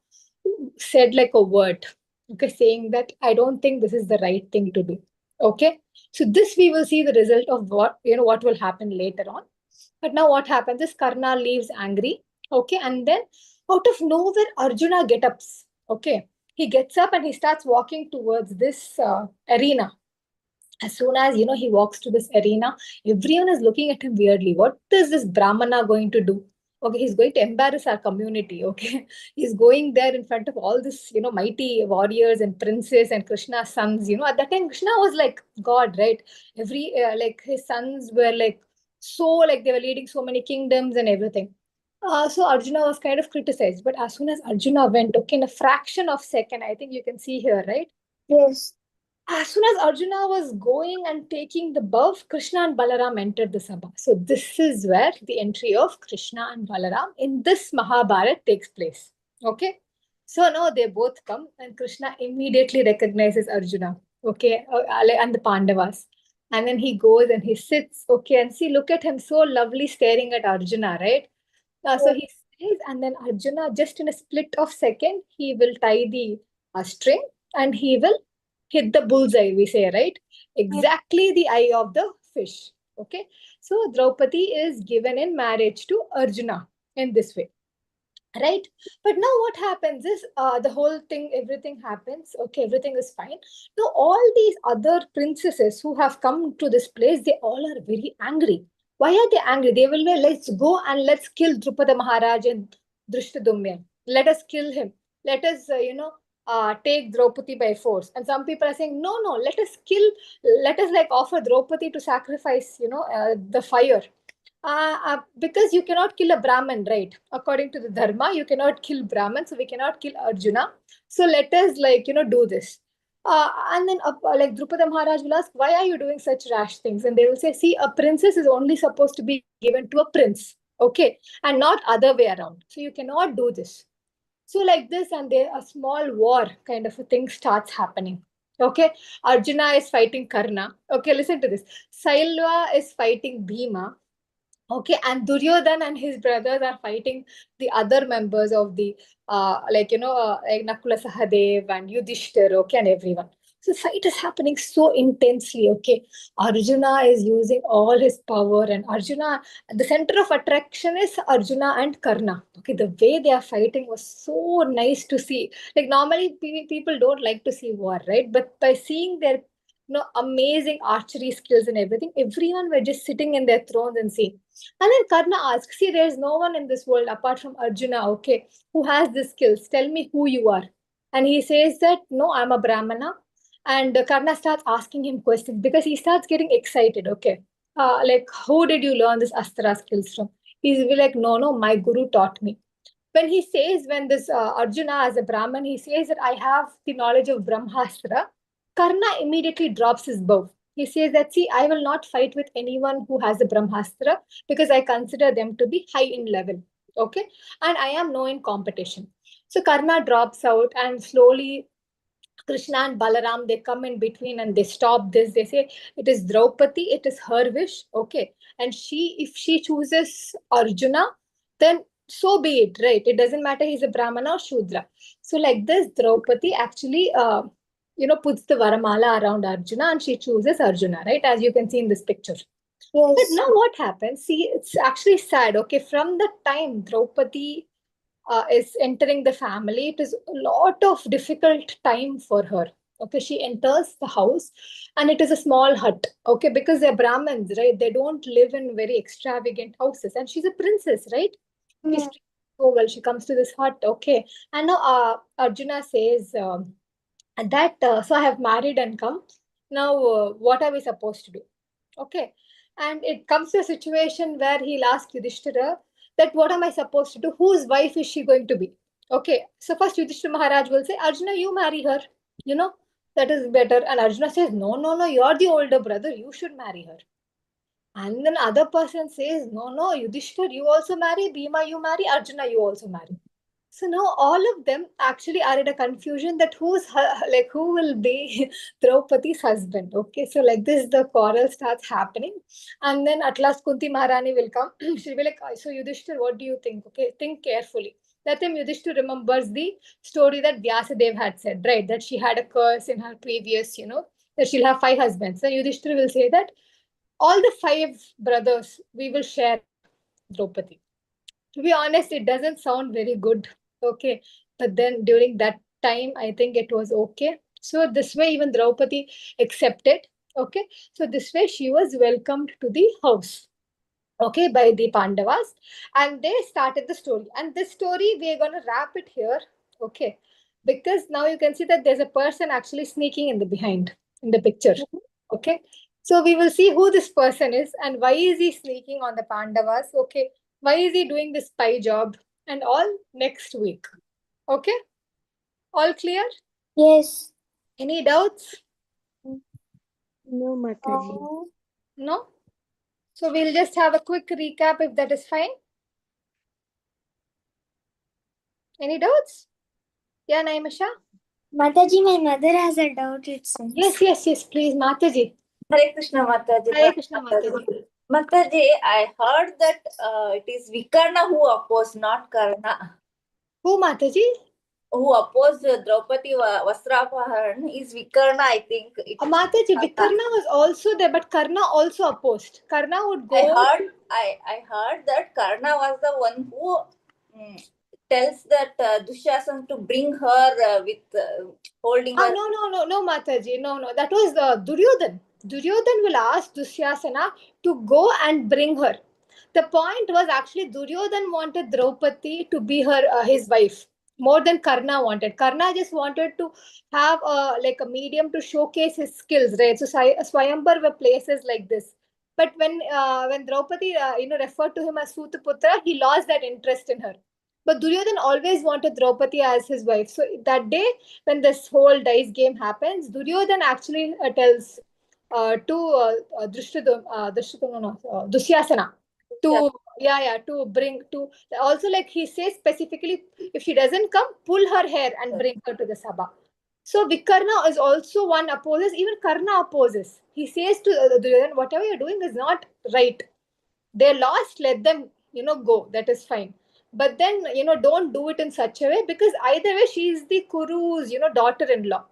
said like a word, okay, saying that I don't think this is the right thing to do. Okay, so this we will see the result of what will happen later on. But now what happens is Karna leaves angry. Okay, and then out of nowhere, Arjuna gets up. Okay, he gets up and he starts walking towards this arena. As soon as he walks to this arena, everyone is looking at him weirdly. What is this Brahmana going to do? Okay, he's going to embarrass our community. Okay, he's going there in front of all this mighty warriors and princes and Krishna's sons. At that time Krishna was like God, right? Every like his sons were like so, like they were leading so many kingdoms and everything. So Arjuna was kind of criticized, but as soon as Arjuna went, okay, in a fraction of second, I think you can see here, right? Yes. As soon as Arjuna was going and taking the bow, Krishna and Balaram entered the Sabha. So this is where the entry of Krishna and Balaram in this Mahabharat takes place. Okay. So now they both come and Krishna immediately recognizes Arjuna. Okay. And the Pandavas. And then he goes and he sits. Okay. And see, look at him, so lovely staring at Arjuna, right? So he stays, and then Arjuna, just in a split of second, he will tie the string and he will hit the bullseye, we say, right? Exactly the eye of the fish. Okay. So Draupadi is given in marriage to Arjuna in this way. Right. But now what happens is the whole thing, everything happens. Okay, everything is fine. Now, all these other princesses who have come to this place, they all are very angry. Why are they angry? They will be, let's go and let's kill Drupada Maharaj and Drishtadumya. Let us kill him. Let us, take Draupadi by force. And some people are saying, no, no, let us like offer Draupadi to sacrifice, the fire. Because you cannot kill a Brahmin, right? According to the Dharma, you cannot kill Brahmin, so we cannot kill Arjuna. So let us, do this. And then, like Drupada Maharaj will ask, why are you doing such rash things? And they will say, see, a princess is only supposed to be given to a prince, okay, and not other way around. So you cannot do this. So like this, and there a small war kind of a thing starts happening. Okay, Arjuna is fighting Karna. Okay, listen to this. Sailva is fighting Bhima. Okay, and Duryodhan and his brothers are fighting the other members of the like Nakula Sahadev and Yudhishthir, okay, and everyone. So fight is happening so intensely. Okay, Arjuna is using all his power, and Arjuna, the center of attraction is Arjuna and Karna. Okay, the way they are fighting was so nice to see. Like normally people don't like to see war, right? But by seeing their amazing archery skills and everything, everyone were just sitting in their thrones and seeing. And then Karna asks, see, there's no one in this world apart from Arjuna, okay, who has the skills. Tell me who you are. And he says that, no, I'm a Brahmana. And Karna starts asking him questions because he starts getting excited, okay. Like, who did you learn this Astra skills from? He's like, no, no, my guru taught me. When he says, when this Arjuna as a Brahmin, he says that I have the knowledge of Brahmastra, Karna immediately drops his bow. He says that, see, I will not fight with anyone who has a Brahmastra because I consider them to be high in level. Okay. And I am no in competition. So Karna drops out and slowly Krishna and Balaram, they come in between and they stop this. They say it is Draupadi, it is her wish, okay. And if she chooses Arjuna, then so be it, right? It doesn't matter he's a Brahmana or Shudra. So like this, Draupadi actually, puts the Varamala around Arjuna and she chooses Arjuna, right? As you can see in this picture. But Yes. now what happens? See, it's actually sad, okay? From the time Draupadi is entering the family, it is a lot of difficult time for her. Okay, she enters the house and it is a small hut. Okay, because they're Brahmins, right? They don't live in very extravagant houses, and she's a princess, right? She's Yeah. treated so well. She comes to this hut. Okay, and now Arjuna says that so I have married and come. Now, what are we supposed to do? Okay. And it comes to a situation where he'll ask Yudhishthira that what am I supposed to do? Whose wife is she going to be? Okay. So first Yudhishthira Maharaj will say, Arjuna, you marry her. You know, that is better. And Arjuna says, no, no, no, you're the older brother. You should marry her. And then other person says, no, no, Yudhishthira, you also marry. Bhima, you marry. Arjuna, you also marry. So now all of them actually are in a confusion that who will be Draupadi's husband. Okay, so like this, the quarrel starts happening, and then at last Kunti Maharani will come. She'll be like, "So Yudhishthir, what do you think? Okay, think carefully." That time Yudhishthir remembers the story that Vyasadev had said, right? That she had a curse in her previous, that she'll have 5 husbands. So Yudhishthir will say that all the 5 brothers we will share Draupadi. To be honest, it doesn't sound very good. Okay. But then during that time, I think it was okay. So this way, even Draupadi accepted. Okay. So this way, she was welcomed to the house. Okay, by the Pandavas. And they started the story. And this story, we're going to wrap it here. Okay. Because now you can see that there's a person actually sneaking in the behind in the picture. Okay. So we will see who this person is and why is he sneaking on the Pandavas. Okay. Why is he doing this spy job and all next week. Okay. All clear? Yes. Any doubts? No, Mataji. No? So we'll just have a quick recap if that is fine. Any doubts? Yeah, Naimisha? Mataji, my mother has a doubt, it seems. Yes, please, Mataji. Hare Krishna Mataji. Hare Krishna, Mataji. Mataji, I heard that it is Vikarna who opposed, not Karna. Who, Mataji? Who opposed Draupadi Vastrapaharan is Vikarna, I think. Mataji, Vikarna was also there, but Karna also opposed. Karna would go. I heard that Karna was the one who tells that Dushasan to bring her with holding her. No, Mataji. No. That was Duryodhan. Duryodhan will ask Dusyasana to go and bring her. The point was actually Duryodhan wanted Draupadi to be his wife more than Karna wanted. Karna just wanted to have a medium to showcase his skills, right? So Swayambar were places like this. But when Draupadi referred to him as Sutaputra, he lost that interest in her. But Duryodhan always wanted Draupadi as his wife. So that day, when this whole dice game happens, Duryodhan actually tells Dusyasana to bring to also, like he says specifically, if she doesn't come, pull her hair and bring her to the Sabha. So Vikarna is also one opposes, even Karna opposes. He says to Duryodhan, whatever you're doing is not right. They're lost, let them go, that is fine. But then don't do it in such a way, because either way she is the Kuru's daughter-in-law.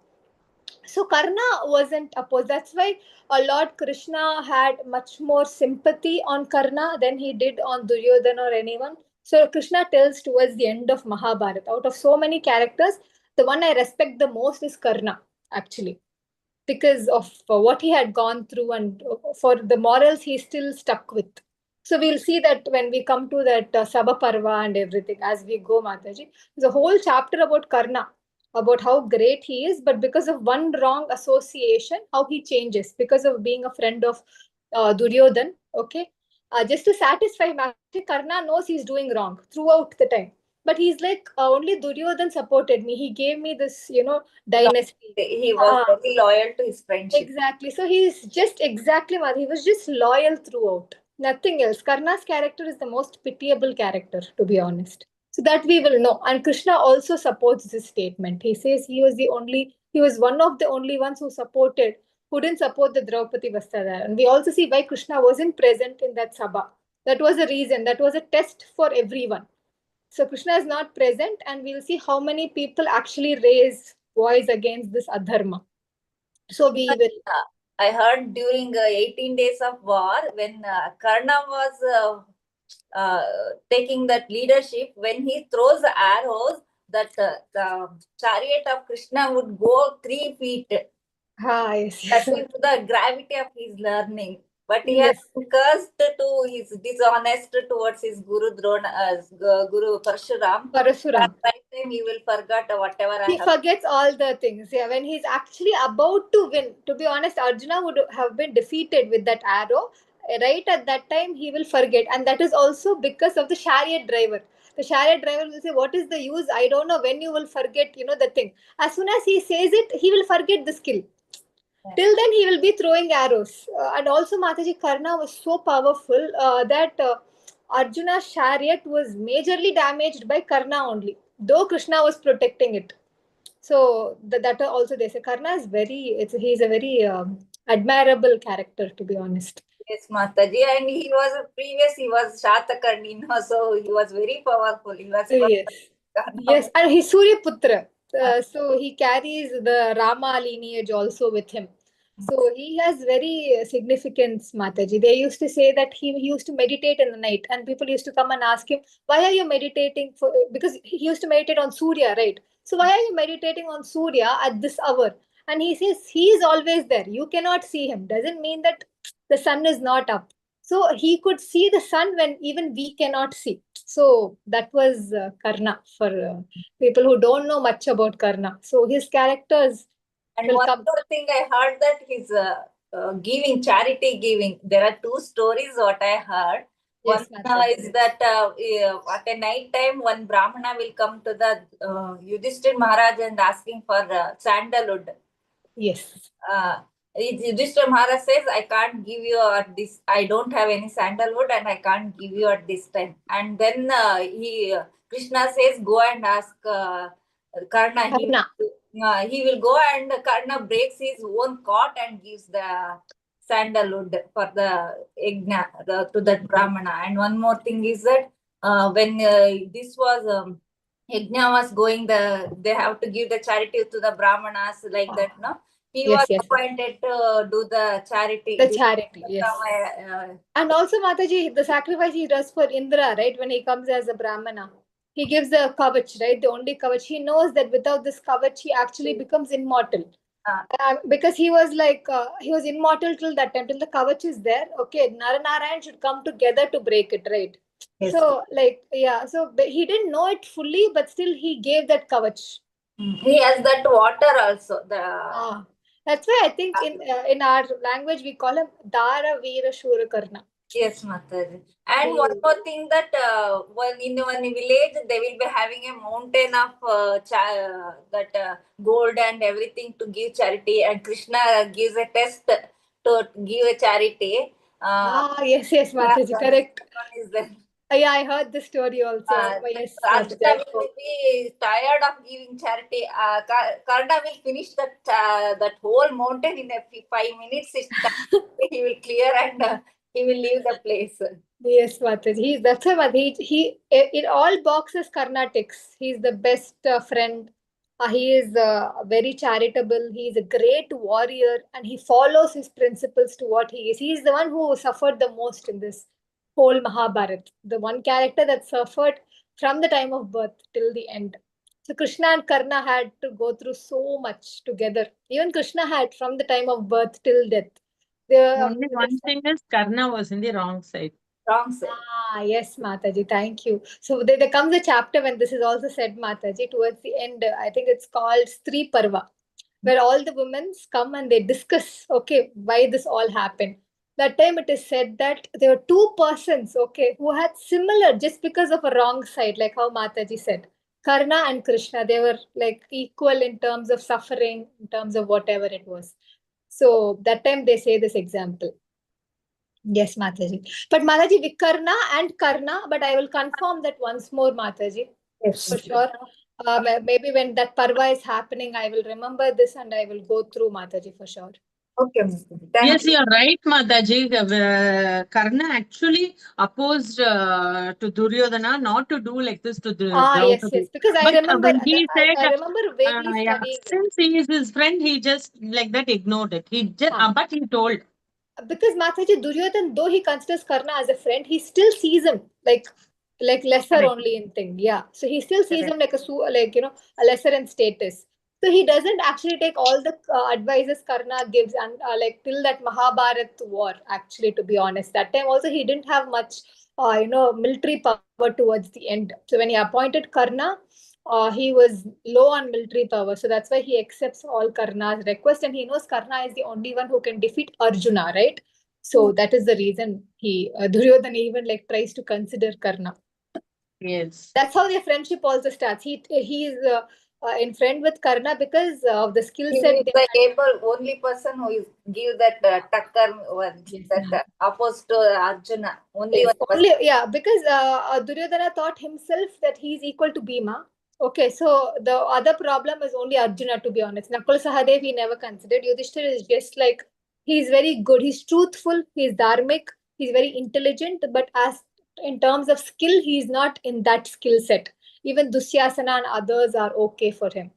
So Karna wasn't opposed. That's why Lord Krishna had much more sympathy on Karna than he did on Duryodhana or anyone. So Krishna tells towards the end of Mahabharata, out of so many characters, the one I respect the most is Karna, actually, because of what he had gone through and for the morals he still stuck with. So we'll see that when we come to that Sabha Parva and everything as we go, Mataji. There's a whole chapter about Karna, about how great he is, but because of one wrong association, how he changes because of being a friend of Duryodhan. Okay. Just to satisfy him, actually, Karna knows he's doing wrong throughout the time. But he's like, only Duryodhan supported me. He gave me this, dynasty. He was very loyal to his friendship. Exactly. So he's just exactly what he was, just loyal throughout. Nothing else. Karna's character is the most pitiable character, to be honest. So that we will know. And Krishna also supports this statement. He says he was one of the only ones who didn't support the Draupadi Vastradhara. And we also see why Krishna wasn't present in that Sabha. That was a reason. That was a test for everyone. So Krishna is not present, and we'll see how many people actually raise voice against this adharma. So we will. I heard during 18 days of war, when Karna was taking that leadership, when he throws the arrows, that the chariot of Krishna would go 3 feet. Yes. That is the gravity of his learning. But he has Yes. been cursed to his dishonest towards his Guru Drona, Guru Parshuram. Parasuram. That time he will forget whatever I He have. forgets all the things. Yeah, when he's actually about to win, to be honest, Arjuna would have been defeated with that arrow. Right at that time, he will forget. And that is also because of the chariot driver. The chariot driver will say, what is the use? I don't know when you will forget, the thing. As soon as he says it, he will forget the skill. Till then, he will be throwing arrows. And also, Mataji, Karna was so powerful that Arjuna's chariot was majorly damaged by Karna only, though Krishna was protecting it. So that also they say Karna is he's a very admirable character, to be honest. Yes, Mataji. And he was Shatakarni, so he was very powerful. He was Yes. Yes, and he's Surya Putra. So he carries the Rama lineage also with him. So he has very significance, Mataji. They used to say that he used to meditate in the night, and people used to come and ask him, "Why are you meditating?" Because he used to meditate on Surya, right? So why are you meditating on Surya at this hour? And he says he is always there. You cannot see him. Doesn't mean that the sun is not up. So he could see the sun when even we cannot see. So that was Karna for people who don't know much about Karna. So his characters And will one come. more thing I heard, that he's charity giving. There are 2 stories what I heard. Yes, One is that at a night time, one Brahmana will come to the Yudhishthir Maharaj and asking for sandalwood. Yes. Yudhishthir Maharaj says, I can't give you at this, I don't have any sandalwood and I can't give you at this time. And then Krishna says, go and ask Karna. Karna. He will go, and Karna breaks his own cot and gives the sandalwood for the yajna to that Brahmana. And one more thing is that when this was yajna was going, they have to give the charity to the Brahmanas like that, no? He was appointed to do the charity. The charity, yes. And also, Mataji, the sacrifice he does for Indra, right? When he comes as a Brahmana, he gives the kavach, right? The only kavach. He knows that without this kavach, he actually becomes immortal. Because he was he was immortal till that time, till the kavach is there. Okay, Naranarayan should come together to break it, right? Yes. So, so he didn't know it fully, but still he gave that kavach. He has that water also. That's why I think in our language we call him Dara Veera Shura Karna. Yes, Mataji. And one more thing, that in one village they will be having a mountain of gold and everything to give charity, and Krishna gives a test to give a charity. Yes, Mataji, correct. Is there. Yeah, I heard the story also. Yes, Arjuna will be tired of giving charity. Karna will finish that whole mountain in 5 minutes. He will clear and he will leave the place. Yes, Mataji. That's why Mataji, it all boxes Karna ticks. He's the best friend. He is very charitable. He is a great warrior, and he follows his principles to what he is. He is the one who suffered the most in this whole Mahabharat. The one character that suffered from the time of birth till the end. So Krishna and Karna had to go through so much together. Even Krishna had from the time of birth till death. Only one thing is Karna was in the wrong side. Wrong side. Yes, Mataji, thank you. So there comes a chapter when this is also said, Mataji, towards the end. I think it's called Parva, where all the women come and they discuss, okay, why this all happened. That time it is said that there were 2 persons, okay, who had similar just because of a wrong side, like how Mataji said. Karna and Krishna, they were like equal in terms of suffering, in terms of whatever it was. So that time they say this example. Yes, Mataji. But Mataji, Vikarna and Karna, but I will confirm that once more, Mataji. Yes, for sure. Maybe when that Parva is happening, I will remember this and I will go through Mataji for sure. Okay, Mataji. Thank Yes, you. you're right, Mataji. Karna actually opposed to Duryodhana not to do like this to Yes, Draupadi. yes. Because I But remember, when he said, I remember vaguely yeah, studying that. since he is his friend, he just like that ignored it. He just, but he told. Because Mataji Duryodhan, though he considers Karna as a friend, he still sees him like lesser Correct. only in thing. Yeah. So he still sees Correct. him like a lesser in status. So he doesn't actually take all the advices Karna gives and till that Mahabharat war, actually, to be honest. That time also he didn't have much military power towards the end. So when he appointed Karna, he was low on military power. So that's why he accepts all Karna's request and he knows Karna is the only one who can defeat Arjuna, right? So that is the reason he Duryodhana even tries to consider Karna. Yes. That's how their friendship also starts. He is in friend with Karna because of the skill He set is they the had. only person who is give that takkar Yes. that opposed to Arjuna. Only Yes, one only person. because Duryodhana thought himself that he is equal to Bhima. Okay, so the other problem is only Arjuna, to be honest. Nakul Sahadev he never considered. Yudhishthir is just like he's very good. He's truthful. He's dharmic. He's very intelligent. But as in terms of skill, he's not in that skill set. Even Dusyasana and others are okay for him.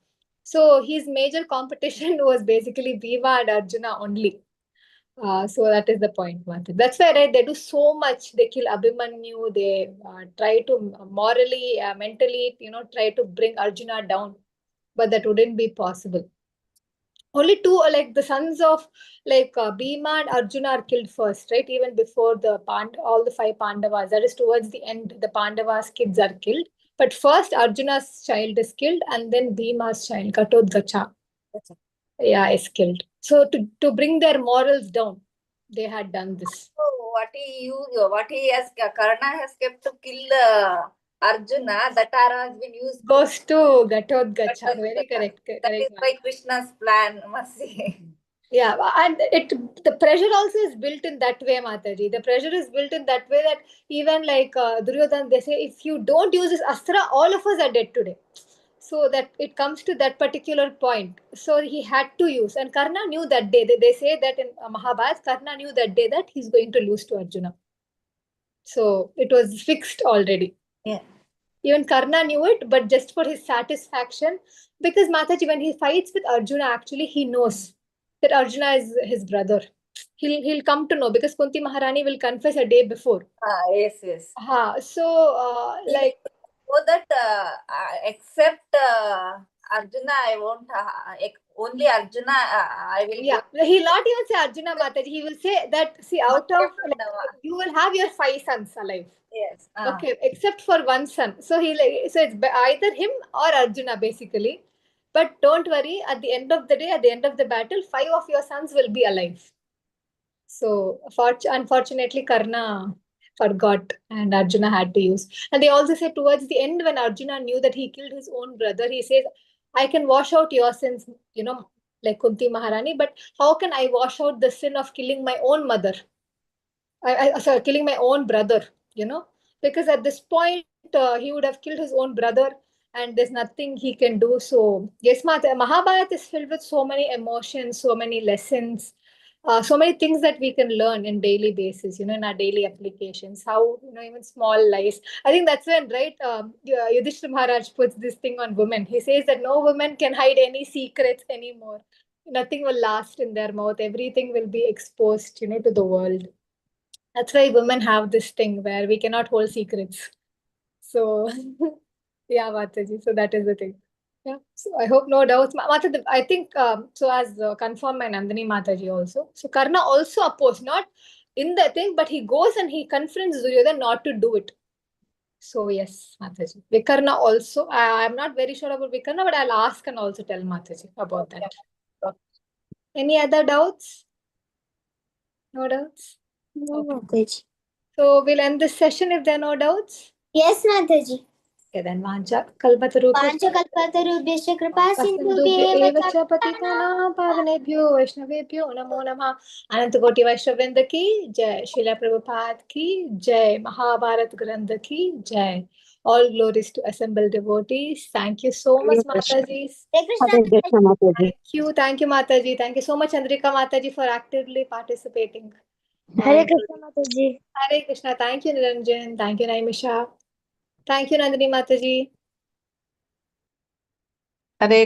So his major competition was basically Bhima and Arjuna only. So that is the point, Mati. That's why, right, they do so much. They kill Abhimanyu. They try to morally, mentally, try to bring Arjuna down. But that wouldn't be possible. Only two, like the sons of Bhima and Arjuna are killed first, right? Even before all the five Pandavas. That is towards the end, the Pandavas' kids are killed. But first, Arjuna's child is killed, and then Bhima's child, Gatotkacha, is killed. So to bring their morals down, they had done this. So what he has Karna has kept to kill Arjuna, that arrow has been used Goes to Gatotkacha. Very correct. That is by Krishna's plan, must say. Yeah, and the pressure also is built in that way, Mataji. The pressure is built in that way that even Duryodhan, they say, if you don't use this astra, all of us are dead today. So that it comes to that particular point. So he had to use. And Karna knew that day. They say that in Mahabharat, Karna knew that day that he's going to lose to Arjuna. So it was fixed already. Yeah. Even Karna knew it, but just for his satisfaction, because Mataji, when he fights with Arjuna, actually he knows that Arjuna is his brother. He'll come to know because Kunti Maharani will confess a day before. Yes, yes. So So that except Arjuna, I won't. Only Arjuna, I will. Yeah, he'll not even say Arjuna Mataji. He will say that, see, out of you will have your 5 sons alive. Yes. Okay, except for one son. So it's either him or Arjuna basically. But don't worry, at the end of the day, at the end of the battle, 5 of your sons will be alive. So unfortunately, Karna forgot and Arjuna had to use. And they also say towards the end, when Arjuna knew that he killed his own brother, he says, I can wash out your sins, like Kunti Maharani, but how can I wash out the sin of killing my own mother? Sorry, killing my own brother, because at this point he would have killed his own brother and there's nothing he can do. So yes, Mahabharat is filled with so many emotions, so many lessons, so many things that we can learn in daily basis, in our daily applications, how, even small lies. I think that's when, right, Yudhishthira Maharaj puts this thing on women. He says that no woman can hide any secrets anymore. Nothing will last in their mouth. Everything will be exposed, to the world. That's why women have this thing where we cannot hold secrets. So, yeah, Mataji. So that is the thing. Yeah. So I hope no doubts. Mataji, I think so. As confirmed by Nandini Mataji also. So Karna also opposed, not in the thing, but he goes and he confronts Duryodhana not to do it. So yes, Mataji. Vikarna also. I'm not very sure about Vikarna, but I'll ask and also tell Mataji about that. Okay. Any other doubts? No doubts? No, Okay. Mataji. So we'll end this session if there are no doubts. Yes, Mataji. Okay, then Vancha Kalpatarupi पाञ्चकल्पतरुभ्यश्च कृपा Sindhubhya सिन्धुभ्येव eva cha patitana pavanebhyo Vaishnavebhyo namo namah. Anantakoti Vaishnavinda ki jai. Srila Prabhupada ki jai. Mahabharat Grantha ki jai. All glories to assembled devotees. Thank you so much, Mataji. Thank you, Mataji. Thank you so much, Chandrika Mataji, for actively participating. Hare And Krishna Mataji. Hare Krishna. Thank you, Niranjan. Thank you, Naimisha. Thank you, Nandini Mataji. Hare